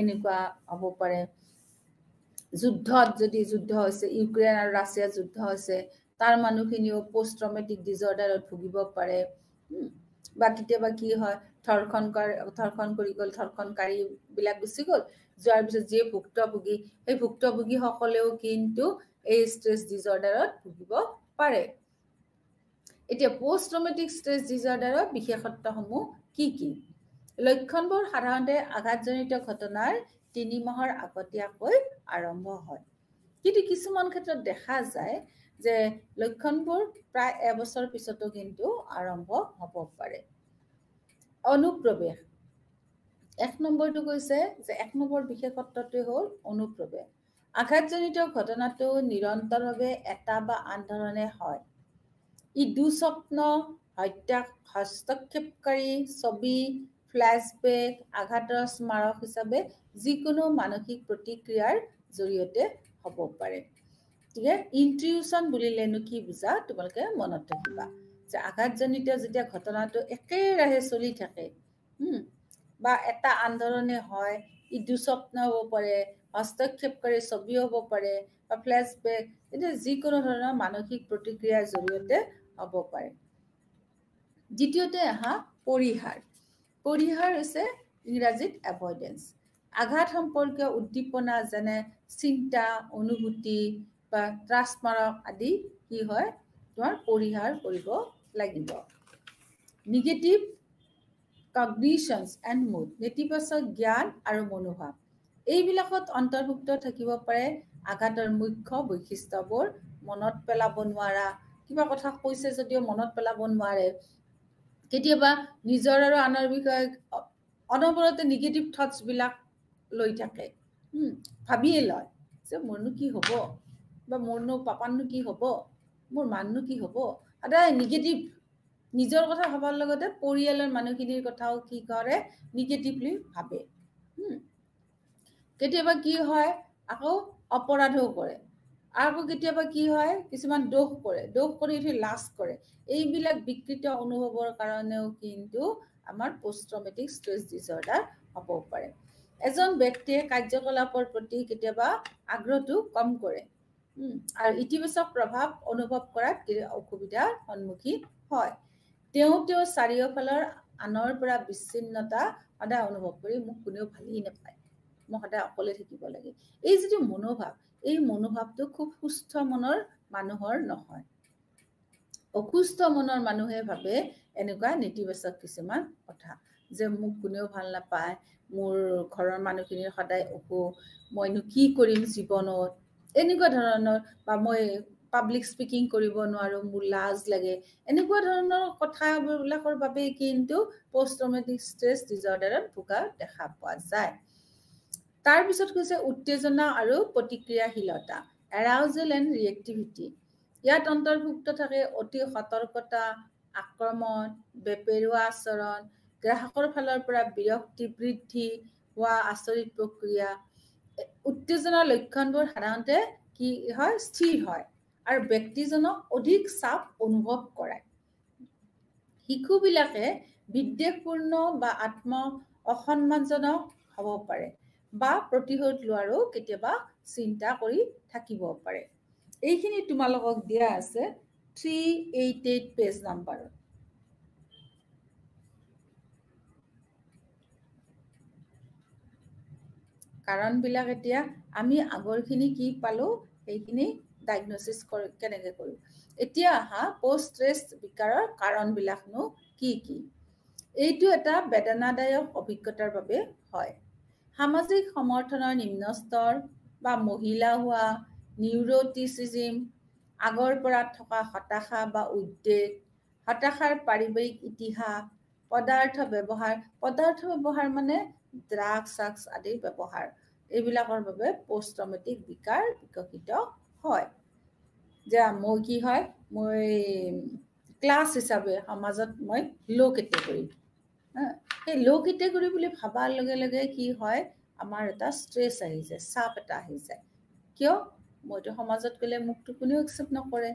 এনেকুৱা হ'ব পাৰে। যুদ্ধত যদি যুদ্ধ হৈছে, ইউক্ৰেইন আৰু ৰাছিয়াৰ যুদ্ধ হৈছে, তাৰ মানুহখিনিও পোষ্ট ট্ৰমেটিক ডিজৰ্ডাৰত ভুগিব পাৰে। বা কেতিয়াবা কি হয়, ধৰ্ষণ কৰি গ'ল, ধৰ্ষণকাৰীবিলাক গুচি গ'ল, যোৱাৰ পিছত যিয়ে ভুক্তভোগী, সেই ভুক্তভোগীসকলেও কিন্তু এই ষ্ট্ৰেছ ডিজৰ্ডাৰত ভুগিব পাৰে। এতিয়া পোষ্ট ট্ৰমেটিক ষ্ট্ৰেছ ডিজৰ্ডাৰৰ বিশেষত্বসমূহ কি কি? লক্ষণবোৰ সাধাৰণতে আঘাতজনিত ঘটনাৰ 3 মাহৰ আগতীয়াকৈ আৰম্ভ হয়, কিন্তু কিছুমান ক্ষেত্ৰত দেখা যায় যে লক্ষণবোৰ প্ৰায় এবছৰ পিছতো কিন্তু আৰম্ভ হ'ব পাৰে। অনুপ্ৰৱেশ, 1 নম্বৰটো কৈছে যে 1 নম্বৰ বিশেষত্বটোৱে হ'ল অনুপ্ৰৱেশ। আঘাতজনিত ঘটনাটো নিৰন্তৰভাৱে এটা বা আন ধৰণে হয়। ই দুঃস্বপ্ন, হস্তক্ষেপকাৰী ছবি, ফ্লেশ্ববেক, আঘাতৰ স্মাৰক হিচাপে যিকোনো মানসিক প্ৰতিক্ৰিয়াৰ জৰিয়তে হ'ব পাৰে। গতিকে ইনটিউশ্যন বুলিলেনো কি বুজা তোমালোকে মনত ৰাখিবা, যে আঘাতজনিত যেতিয়া ঘটনাটো একেৰাহে চলি থাকে, বা এটা আন ধৰণে হয়, ই দুঃস্বপ্ন হ'ব পাৰে, হস্তক্ষেপকাৰী ছবি হ'ব পাৰে, বা ফ্লেশ্ববেক, এতিয়া যিকোনো ধৰণৰ মানসিক প্ৰতিক্ৰিয়াৰ জৰিয়তে হ'ব পাৰে। দ্বিতীয়তে আহা পৰিহাৰ। পৰিহাৰ হৈছে ইংৰাজীত এভইডেন্স। আঘাত সম্পৰ্কীয় উদ্দীপনা যেনে চিন্তা, অনুভূতি বা ত্ৰাসমাৰক আদি কি হয়, তোমাৰ পৰিহাৰ কৰিব লাগিব। নিগেটিভ কগনিশ্যনছ এণ্ড মুড, নেতিবাচক জ্ঞান আৰু মনোভাৱ, এইবিলাকত অন্তৰ্ভুক্ত থাকিব পাৰে আঘাতৰ মুখ্য বৈশিষ্ট্যবোৰ। মনত পেলাব নোৱাৰা, কিবা কথা কৈছে যদিও মনত পেলাব নোৱাৰে, কেতিয়াবা নিজৰ আৰু আনৰ বিষয়ে অনবৰতে নিগেটিভ থটছবিলাক লৈ থাকে, ভাবিয়ে লয় যে মোৰনো কি হ'ব, বা মোৰনো পাপাৰনো কি হ'ব, মোৰ মানুহনো কি হ'ব, সদায় নিগেটিভ। নিজৰ কথা ভাবাৰ লগতে পৰিয়ালৰ মানুহখিনিৰ কথাও কি কৰে, নিগেটিভলি ভাবে। কেতিয়াবা কি হয়, আকৌ অপৰাধও কৰে, আকৌ কেতিয়াবা কি হয়, কিছুমান দোষ কৰে, দোষ কৰি উঠি লাজ কৰে। এইবিলাক বিকৃত অনুভৱৰ কাৰণেও কিন্তু আমাৰ পোষ্ট ট্ৰমেটিক ষ্ট্ৰেছ ডিজৰ্ডাৰ হ'ব পাৰে। এজন ব্যক্তিয়ে কাৰ্যকলাপৰ প্ৰতি কেতিয়াবা আগ্ৰহটো কম কৰে, আৰু ইতিবাচক প্ৰভাৱ অনুভৱ কৰাত অসুবিধাৰ সন্মুখীন হয়। তেওঁ চাৰিওফালৰ আনৰ পৰা বিচ্ছিন্নতা সদায় অনুভৱ কৰি, মোক কোনেও ভালেই নাপায়, মই সদায় অকলে থাকিব লাগে। এই যিটো মনোভাৱ, এই মনোভাৱটো খুব সুস্থ মনৰ মানুহৰ নহয়। অসুস্থ মনৰ মানুহে ভাবে এনেকুৱা নেতিবাচক কিছুমান কথা, যে মোক কোনেও ভাল নাপায়, মোৰ ঘৰৰ মানুহখিনিৰ সদায় অসুখ, মইনো কি কৰিম জীৱনত, এনেকুৱা ধৰণৰ, বা মই পাব্লিক স্পিকিং কৰিব নোৱাৰোঁ, মোৰ লাজ লাগে, এনেকুৱা ধৰণৰ কথাবিলাকৰ বাবেই কিন্তু পোষ্ট ট্ৰমেটিক ষ্ট্ৰেছ ডিজৰ্ডাৰত ভোগা দেখা পোৱা যায়। তাৰপিছত কৈছে উত্তেজনা আৰু প্ৰতিক্ৰিয়াশীলতা, এৰাউজেল এণ্ড ৰিয়েক্টিভিটি। ইয়াত অন্তৰ্ভুক্ত থাকে অতি সতৰ্কতা, আক্ৰমণ, বেপেৰুৱা আচৰণ, গ্ৰাহকৰ ফালৰ পৰা বিৰক্তি বৃদ্ধি হোৱা আচৰিত প্ৰক্ৰিয়া। উত্তেজনাৰ লক্ষণবোৰ সাধাৰণতে কি হয়, স্থিৰ হয় আৰু ব্যক্তিজনক অধিক চাপ অনুভৱ কৰায়। শিশুবিলাকে বিদ্বেষপূৰ্ণ বা অসন্মানজনক হ'ব পাৰে, বা প্ৰতিশোধ লোৱাৰো কেতিয়াবা চিন্তা কৰি থাকিব পাৰে। এইখিনি তোমালোকক দিয়া আছে 388 পেজ নাম্বাৰত। কাৰণবিলাক এতিয়া আমি আগৰখিনি কি পালো, সেইখিনি ডায়েগনচিছ কেনেকৈ কৰোঁ। এতিয়া আহা পোষ্ট ষ্ট্ৰেছ বিকাৰৰ কাৰণবিলাকনো কি কি। এইটো এটা বেদনাদায়ক অভিজ্ঞতাৰ বাবে হয়। সামাজিক সমৰ্থনৰ নিম্ন স্তৰ, বা মহিলা হোৱা, নিউৰোটিচিজম, আগৰ পৰা থকা হতাশা বা উদ্বেগ, হতাশাৰ পাৰিবাৰিক ইতিহাস, পদাৰ্থ ব্যৱহাৰ মানে ড্ৰাগছ আদিৰ ব্যৱহাৰ, এইবিলাকৰ বাবে পোষ্ট ট্ৰমেটিক বিকাৰ বিকশিত হয়। যে মই কি হয় মই ক্লাছ হিচাপে সমাজত মই ল' কেটেগৰী সেই ল' কেটেগৰী বুলি ভাবাৰ লগে লগে কি হয় আমাৰ এটা ষ্ট্ৰেছ আহি যায় চাপ এটা আহি যায় কিয় মইতো সমাজত গ'লে মোকতো কোনেও একচেপ্ট নকৰে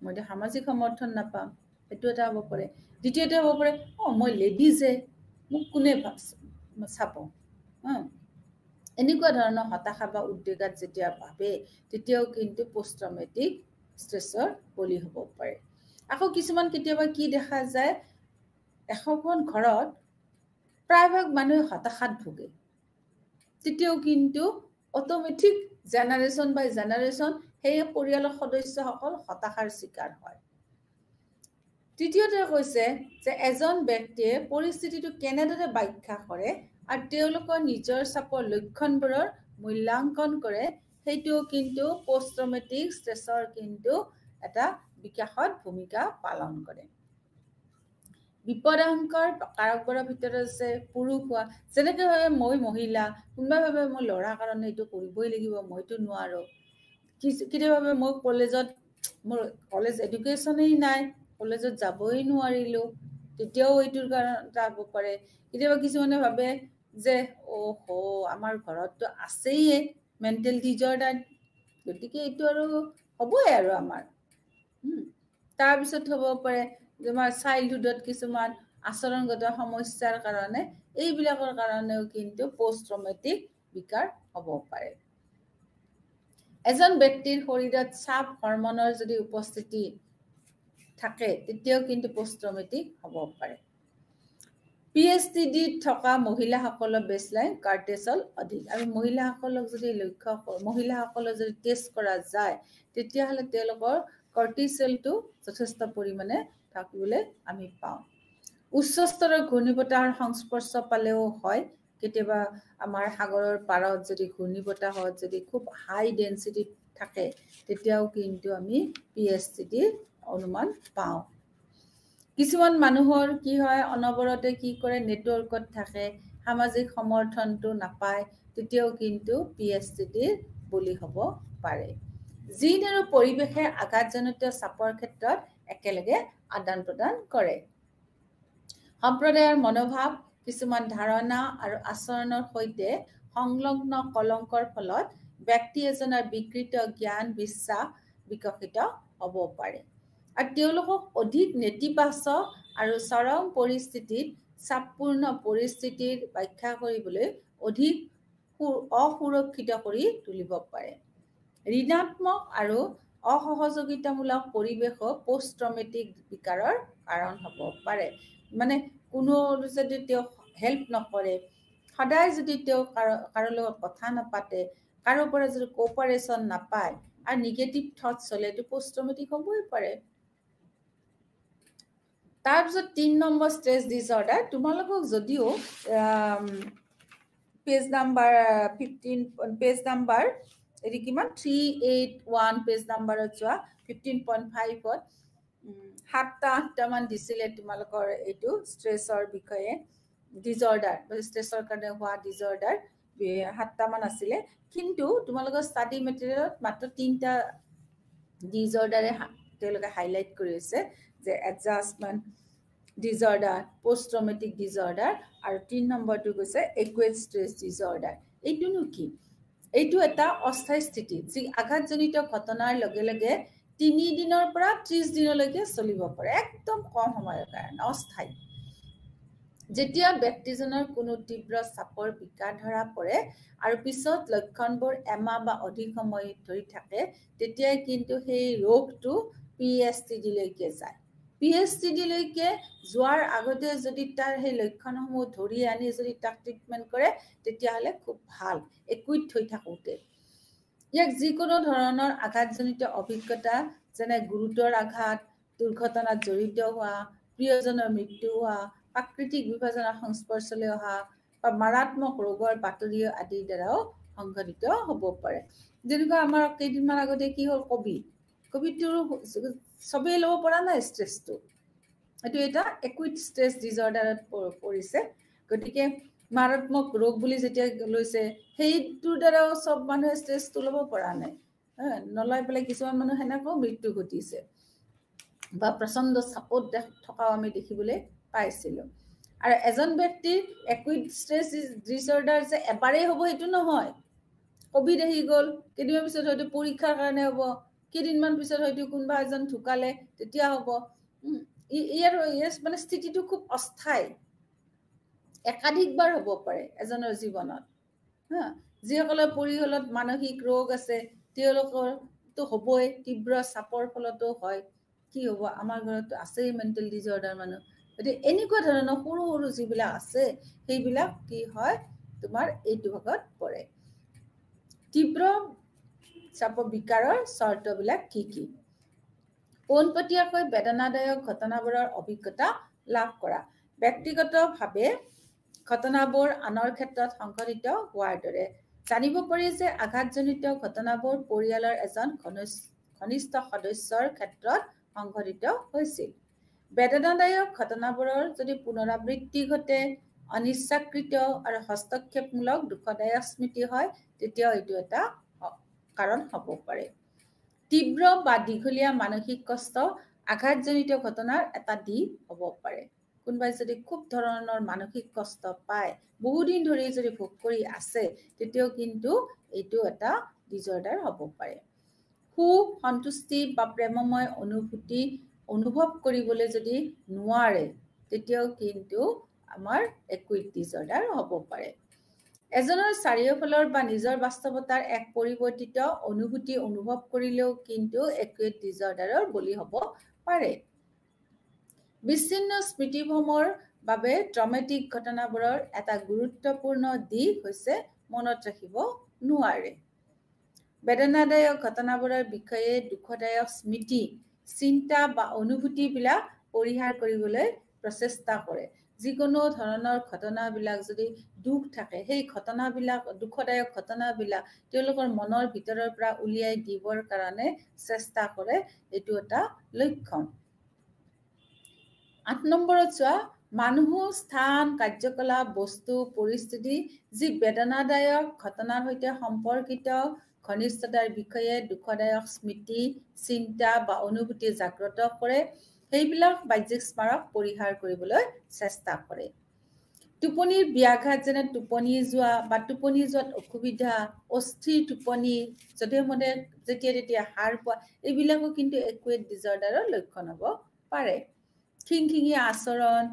মইতো সামাজিক সমৰ্থন নাপাম সেইটো এটা হ'ব পাৰে দ্বিতীয়তে হ'ব পাৰে মই লেডিজে মোক কোনে চাব এনেকুৱা ধৰণৰ হতাশা বা উদ্বেগত যেতিয়া ভাবে তেতিয়াও কিন্তু পোষ্ট ট্ৰমেটিক ষ্ট্ৰেছৰ বলি হ'ব পাৰে আকৌ কিছুমান কেতিয়াবা কি দেখা যায় এখন ঘৰত প্ৰায়ভাগ মানুহে হতাশাত ভোগে তেতিয়াও কিন্তু অট'মেটিক জেনাৰেশ্যন বাই জেনাৰেশ্যন সেই পৰিয়ালৰ সদস্যসকল হতাশাৰ চিকাৰ হয় তৃতীয়তে কৈছে যে এজন ব্যক্তিয়ে পৰিস্থিতিটো কেনেদৰে ব্যাখ্যা কৰে আৰু তেওঁলোকৰ নিজৰ চাপৰ লক্ষণবোৰৰ মূল্যাংকন কৰে সেইটোও কিন্তু পোষ্ট ট্ৰমেটিক ষ্ট্ৰেছৰ কিন্তু এটা বিকাশত ভূমিকা পালন কৰে বিপদাশংকাৰ কাৰকবোৰৰ ভিতৰত আছে পুৰুষ হোৱা যেনেকৈ ভাবে মই মহিলা কোনোবাই ভাবে মই ল'ৰা কাৰণে এইটো কৰিবই লাগিব মইতো নোৱাৰো কেতিয়াবা ভাবে মই কলেজত মোৰ কলেজ এডুকেশ্যনেই নাই কলেজত যাবই নোৱাৰিলো তেতিয়াও এইটোৰ কাৰণ এটা হ'ব পাৰে কেতিয়াবা কিছুমানে ভাবে যে আমাৰ ঘৰততো আছেই মেণ্টেল ডিজৰ্ডাৰ গতিকে এইটো আৰু হ'বই আৰু আমাৰ তাৰপিছত হ'ব পাৰে তোমাৰ চাইল্ডহুডত কিছুমান আচৰণগত সমস্যাৰ কাৰণে এইবিলাকৰ কাৰণেও কিন্তু পোষ্ট ট্ৰমেটিক বিকাৰ হ'ব পাৰে এজন ব্যক্তিৰ শৰীৰত চাপ হৰমনৰ যদি উপস্থিতি থাকে তেতিয়াও কিন্তু পোষ্ট ট্ৰমেটিক হ'ব পাৰে PSTD থকা মহিলাসকলৰ বেছলাইন কাৰ্টিসল অধিক আৰু মহিলাসকলক যদি মহিলাসকলক যদি টেষ্ট কৰা যায় তেতিয়াহ'লে তেওঁলোকৰ কৰ্টিসলটো যথেষ্ট পৰিমাণে থাকিবলৈ আমি পাওঁ উচ্চ স্তৰৰ ঘূৰ্ণীবতাহৰ সংস্পৰ্শ পালেও হয় কেতিয়াবা আমাৰ সাগৰৰ পাৰত যদি ঘূৰ্ণীবতাহত যদি খুব হাই ডেন্সিটি থাকে তেতিয়াও কিন্তু আমি PSTD অনুমান পাওঁ কিছুমান মানুহৰ কি হয় অনবৰতে কি কৰে নেটৱৰ্কত থাকে সামাজিক সমৰ্থনটো নাপায় তেতিয়াও কিন্তু PSTD বলি হ'ব পাৰে জিন আৰু পৰিৱেশে আঘাতজনিত চাপৰ ক্ষেত্ৰত একেলগে আদান প্ৰদান কৰে সম্প্ৰদায়ৰ মনোভাৱ কিছুমান ধাৰণা আৰু আচৰণৰ সৈতে সংলগ্ন কলংকৰ ফলত ব্যক্তি এজনৰ বিকৃত জ্ঞান বিশ্বাস বিকশিত হ'ব পাৰে আৰু তেওঁলোকক অধিক নেতিবাচক আৰু চৰম পৰিস্থিতিত চাপপূৰ্ণ পৰিস্থিতিৰ ব্যাখ্যা কৰিবলৈ অধিক অসুৰক্ষিত কৰি তুলিব পাৰে ঋণাত্মক আৰু অসহযোগিতামূলক পৰিৱেশো পোষ্ট ট্ৰমেটিক বিকাৰৰ কাৰণ হ'ব পাৰে মানে কোনো যদি তেওঁ হেল্প নকৰে সদায় যদি তেওঁ কাৰো লগত কথা নাপাতে কাৰো পৰা যদি কোঅপাৰেশ্যন নাপায় আৰু নিগেটিভ থটছ হ'লে এইটো পোষ্ট ট্ৰমেটিক হ'বই পাৰে তাৰপিছত 3 নম্বৰ ষ্ট্ৰেছ ডিছঅৰ্ডাৰ তোমালোকক যদিও পেজ নাম্বাৰ 15 পেজ নাম্বাৰ এৰি কিমান 381 পেজ নাম্বাৰত যোৱা 15.5ত 7টা মান দিছিলে তোমালোকৰ এইটো ষ্ট্ৰেছৰ বিষয়ে ডিছঅৰ্ডাৰ ষ্ট্ৰেছৰ কাৰণে হোৱা ডিছঅৰ্ডাৰ 7টা মান আছিলে কিন্তু তোমালোকৰ ষ্টাডি মেটেৰিয়েলত মাত্ৰ 3টা ডিছঅৰ্ডাৰে তেওঁলোকে হাইলাইট কৰিছে যে adjustment disorder post traumatic disorder আৰু 3 নম্বৰটো কৈছে একুৱেট ষ্ট্ৰেছ ডিছঅৰ্ডাৰ এইটোনো কি এইটো এটা অস্থায়ী স্থিতি যি আঘাতজনিত ঘটনাৰ লগে লগে 3 দিনৰ পৰা 30 দিনলৈকে চলিব পাৰে একদম কম সময়ৰ কাৰণে অস্থায়ী যেতিয়া ব্যক্তিজনৰ কোনো তীব্ৰ চাপৰ বিকাৰ ধৰা পৰে আৰু পিছত লক্ষণবোৰ এমাহ বা অধিক সময় ধৰি থাকে তেতিয়াই কিন্তু সেই ৰোগটো PSTD লৈকে যায় PSTD লৈকে যোৱাৰ আগতে যদি তাৰ সেই লক্ষণসমূহ ধৰি আনি যদি তাক ট্ৰিটমেণ্ট কৰে তেতিয়াহ'লে খুব ভাল একুইট হৈ থাকোঁতে ইয়াক যিকোনো ধৰণৰ আঘাতজনিত অভিজ্ঞতা যেনে গুৰুতৰ আঘাত দুৰ্ঘটনাত জড়িত হোৱা প্ৰিয়জনৰ মৃত্যু হোৱা প্ৰাকৃতিক বিভাজনৰ সংস্পৰ্শলৈ অহা বা মাৰাত্মক ৰোগৰ বাতৰি আদিৰ দ্বাৰাও সংঘটিত হ'ব পাৰে যেনেকুৱা আমাৰ কেইদিনমান আগতে কি হ'ল কভিডটোৰ চবেই ল'ব পৰা নাই ষ্ট্ৰেছটো এইটো এটা একুইট ষ্ট্ৰেছ ডিছঅৰ্ডাৰত পৰিছে গতিকে মাৰাত্মক ৰোগ বুলি যেতিয়া লৈছে সেইটোৰ দ্বাৰাও চব মানুহে ষ্ট্ৰেছটো ল'ব পৰা নাই নলাই পেলাই কিছুমান মানুহ সেনেকৈও মৃত্যু ঘটিছে বা প্ৰচণ্ড চাপত থকাও আমি দেখিবলৈ পাইছিলোঁ। আৰু এজন ব্যক্তিৰ একুইট ষ্ট্ৰেছ ডিছঅৰ্ডাৰ যে এবাৰেই হ'ব সেইটো নহয়। কোভিড আহি গ'ল, কেইদিনমান পিছত হয়তো পৰীক্ষাৰ কাৰণে হ'ব, কেইদিনমান পিছত হয়তো কোনোবা এজন ঢুকালে তেতিয়া হ'ব। ইয়াৰ মানে স্থিতিটো খুব অস্থায়ী, একাধিকবাৰ হ'ব পাৰে এজনৰ জীৱনত। যিসকলৰ পৰিয়ালত মানসিক ৰোগ আছে তেওঁলোকৰতো হ'বই, তীব্ৰ চাপৰ ফলতো হয়। কি হ'ব, আমাৰ ঘৰতো আছেই মেণ্টেল ডিছঅৰ্ডাৰ মানুহ। গতিকে এনেকুৱা ধৰণৰ সৰু সৰু যিবিলাক আছে সেইবিলাক কি হয় তোমাৰ এইটো ভাগত পৰে। তীব্ৰ চাপ বিকাৰৰ চৰ্তবিলাক কি কি? পোনপটীয়াকৈ বেদনাদায়ক ঘটনাবোৰৰ অভিজ্ঞতা লাভ কৰা। ব্যক্তিগতভাৱে ঘটনাবোৰ আনৰ ক্ষেত্ৰত সংঘটিত হোৱাৰ দৰে জানিব পাৰি যে আঘাতজনিত ঘটনাবোৰ পৰিয়ালৰ এজন ঘনিষ্ঠ সদস্যৰ ক্ষেত্ৰত সংঘটিত হৈছিল। বেদনাদায়ক ঘটনাবোৰৰ যদি পুনৰাবৃত্তি ঘটে, অনিচ্ছাকৃত আৰু হস্তক্ষেপমূলক দুখদায়ক স্মৃতি হয় তেতিয়াও এইটো এটা কাৰণ হ'ব পাৰে। তীব্ৰ বা দীঘলীয়া মানসিক কষ্ট আঘাতজনিত ঘটনাৰ এটা দিশ হ'ব পাৰে। কোনোবাই যদি খুব ধৰণৰ মানসিক কষ্ট পায়, বহুদিন ধৰি যদি ভোগ কৰি আছে, তেতিয়াও কিন্তু এইটো এটা ডিছঅৰ্ডাৰ হ'ব পাৰে। সুখ, সন্তুষ্টি বা প্ৰেমময় অনুভূতি অনুভৱ কৰিবলৈ যদি নোৱাৰে, তেতিয়াও কিন্তু আমাৰ একুইট ডিছঅৰ্ডাৰ হ'ব পাৰে। এজনৰ চাৰিওফালৰ বা নিজৰ বাস্তৱতাৰ এক পৰিৱৰ্তিত অনুভূতি অনুভৱ কৰিলেও কিন্তু একুইট ডিছঅৰ্ডাৰৰ বলি হ'ব পাৰে। বিচ্ছিন্ন স্মৃতিভ্ৰমৰ বাবে ট্ৰমেটিক ঘটনাবোৰৰ এটা গুৰুত্বপূৰ্ণ দিশ হৈছে মনত ৰাখিব নোৱাৰে। বেদনাদায়ক ঘটনাবোৰৰ বিষয়ে দুখদায়ক স্মৃতি, চিন্তা বা অনুভূতিবিলাক পৰিহাৰ কৰিবলৈ প্ৰচেষ্টা কৰে। যিকোনো ধৰণৰ ঘটনাবিলাক যদি দুখ থাকে, সেই ঘটনাবিলাক, দুখদায়ক ঘটনাবিলাক তেওঁলোকৰ মনৰ ভিতৰৰ পৰা উলিয়াই দিবৰ কাৰণে চেষ্টা কৰে। এইটো এটা লক্ষণ। 8 নম্বৰত চোৱা, মানুহ, স্থান, কাৰ্যকলাপ, বস্তু, পৰিস্থিতি যি বেদনাদায়ক ঘটনাৰ সৈতে সম্পৰ্কিত ঘনিষ্ঠতাৰ বিষয়ে দুখদায়ক স্মৃতি, চিন্তা বা অনুভূতি জাগ্ৰত কৰে, সেইবিলাক বাহ্যিক স্মাৰক পৰিহাৰ কৰিবলৈ চেষ্টা কৰে। টোপনিৰ ব্যাঘাত যেনে টোপনি যোৱা বা টোপনি যোৱাত অসুবিধা, অস্থিৰ টোপনি, যধে মধে যেতিয়া তেতিয়া সাৰ পোৱা, এইবিলাকো কিন্তু একুইট ডিছঅৰ্ডাৰৰ লক্ষণ হ'ব পাৰে। খিংখিঙীয়া আচৰণ,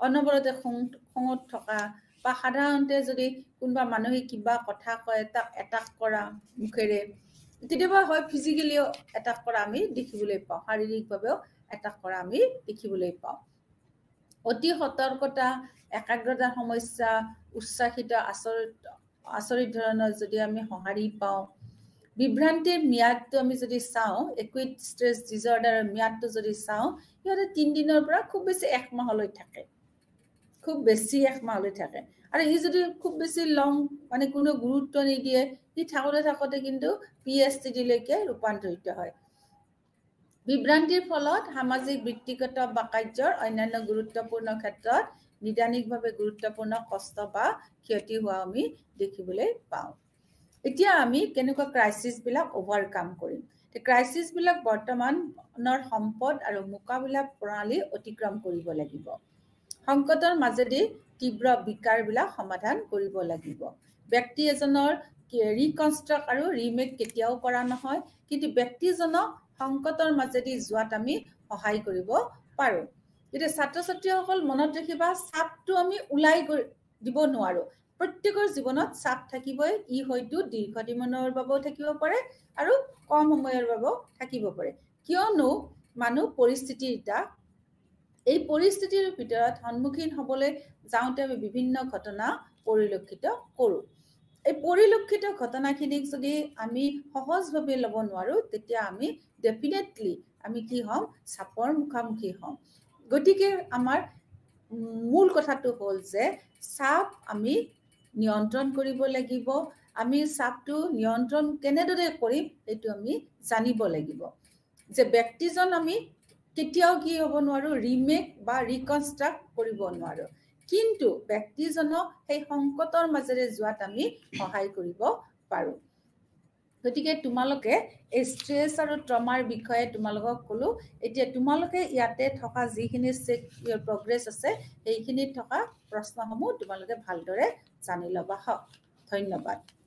অনবৰতে খঙত থকা বা সাধাৰণতে যদি কোনোবা মানুহে কিবা কথা কয় তাক এটাক কৰা মুখেৰে, কেতিয়াবা হয় ফিজিকেলিও এটাক কৰা আমি দেখিবলৈ পাওঁ, শাৰীৰিকভাৱেও এটাক কৰা আমি দেখিবলৈ পাওঁ। অতি সতৰ্কতা, একাগ্ৰতাৰ সমস্যা, উচ্ছ্বাসিত আচৰিত ধৰণৰ যদি আমি সঁহাৰি পাওঁ, বিভ্ৰান্তিৰ ম্যাদটো আমি যদি চাওঁ, একুইট ষ্ট্ৰেছ ডিছঅৰ্ডাৰৰ ম্যাদটো যদি চাওঁ, সিহঁতে 3 দিনৰ পৰা খুব বেছি 1 মাহলৈ থাকে, খুব বেছি 1 মাহলৈ থাকে। আৰু ই যদি খুব বেছি লং মানে কোনো গুৰুত্ব নিদিয়ে, সি থাকোঁতে কিন্তু PSTD-লৈকে ৰূপান্তৰিত হয়। বিভ্ৰান্তিৰ ফলত সামাজিক, বৃত্তিগত বা কাৰ্যৰ অন্যান্য গুৰুত্বপূৰ্ণ ক্ষেত্ৰত নিদানিকভাৱে গুৰুত্বপূৰ্ণ কষ্ট বা ক্ষতি হোৱা আমি দেখিবলৈ পাওঁ। এতিয়া আমি কেনেকুৱা ক্ৰাইচিছবিলাক অভাৰকাম কৰিম? ক্ৰাইচিছবিলাক বৰ্তমানৰ সম্পদ আৰু মোকাবিলা প্ৰণালী অতিক্ৰম কৰিব লাগিব। সংকটৰ মাজেদি তীব্ৰ বিকাৰবিলাক সমাধান কৰিব লাগিব। ব্যক্তি এজনৰ ৰিকনষ্ট্ৰাক্ট আৰু ৰিমেক কেতিয়াও কৰা নহয়, কিন্তু ব্যক্তিজনক সংকটৰ মাজেদি যোৱাত আমি সহায় কৰিব পাৰোঁ। এতিয়া ছাত্ৰ ছাত্ৰীসকল মনত ৰাখিবা, চাপটো আমি ওলাই দিব নোৱাৰোঁ। প্ৰত্যেকৰ জীৱনত চাপ থাকিবই। ই হয়তো দীৰ্ঘদিনৰ বাবেও থাকিব পাৰে আৰু কম সময়ৰ বাবেও থাকিব পাৰে। কিয়নো মানুহ পৰিস্থিতিৰ দাস। এই পৰিস্থিতিৰ ভিতৰত সন্মুখীন হ'বলৈ যাওঁতে আমি বিভিন্ন ঘটনা পৰিলক্ষিত কৰোঁ। এই পৰিলক্ষিত ঘটনাখিনিক যদি আমি সহজভাৱে ল'ব নোৱাৰোঁ, তেতিয়া আমি ডেফিনেটলি আমি কি হ'ম? চাপৰ মুখামুখি হ'ম। গতিকে আমাৰ মূল কথাটো হ'ল যে চাপ আমি নিয়ন্ত্ৰণ কৰিব লাগিব। আমি চাপটো নিয়ন্ত্ৰণ কেনেদৰে কৰিম সেইটো আমি জানিব লাগিব। যে ব্যক্তিজন আমি কেতিয়াও কি হ'ব নোৱাৰোঁ? ৰিমেক বা ৰিকনষ্ট্ৰাক্ট কৰিব নোৱাৰোঁ, কিন্তু ব্যক্তিজনক সেই সংকটৰ মাজেৰে যোৱাত আমি সহায় কৰিব পাৰোঁ। গতিকে তোমালোকে এই ষ্ট্ৰেছ আৰু ট্ৰমাৰ বিষয়ে তোমালোকক ক'লো এতিয়া তোমালোকে ইয়াতে থকা যিখিনি প্ৰগ্ৰেছ আছে সেইখিনিত থকা প্ৰশ্নসমূহ তোমালোকে ভালদৰে জানি ল'বা হওক ধন্যবাদ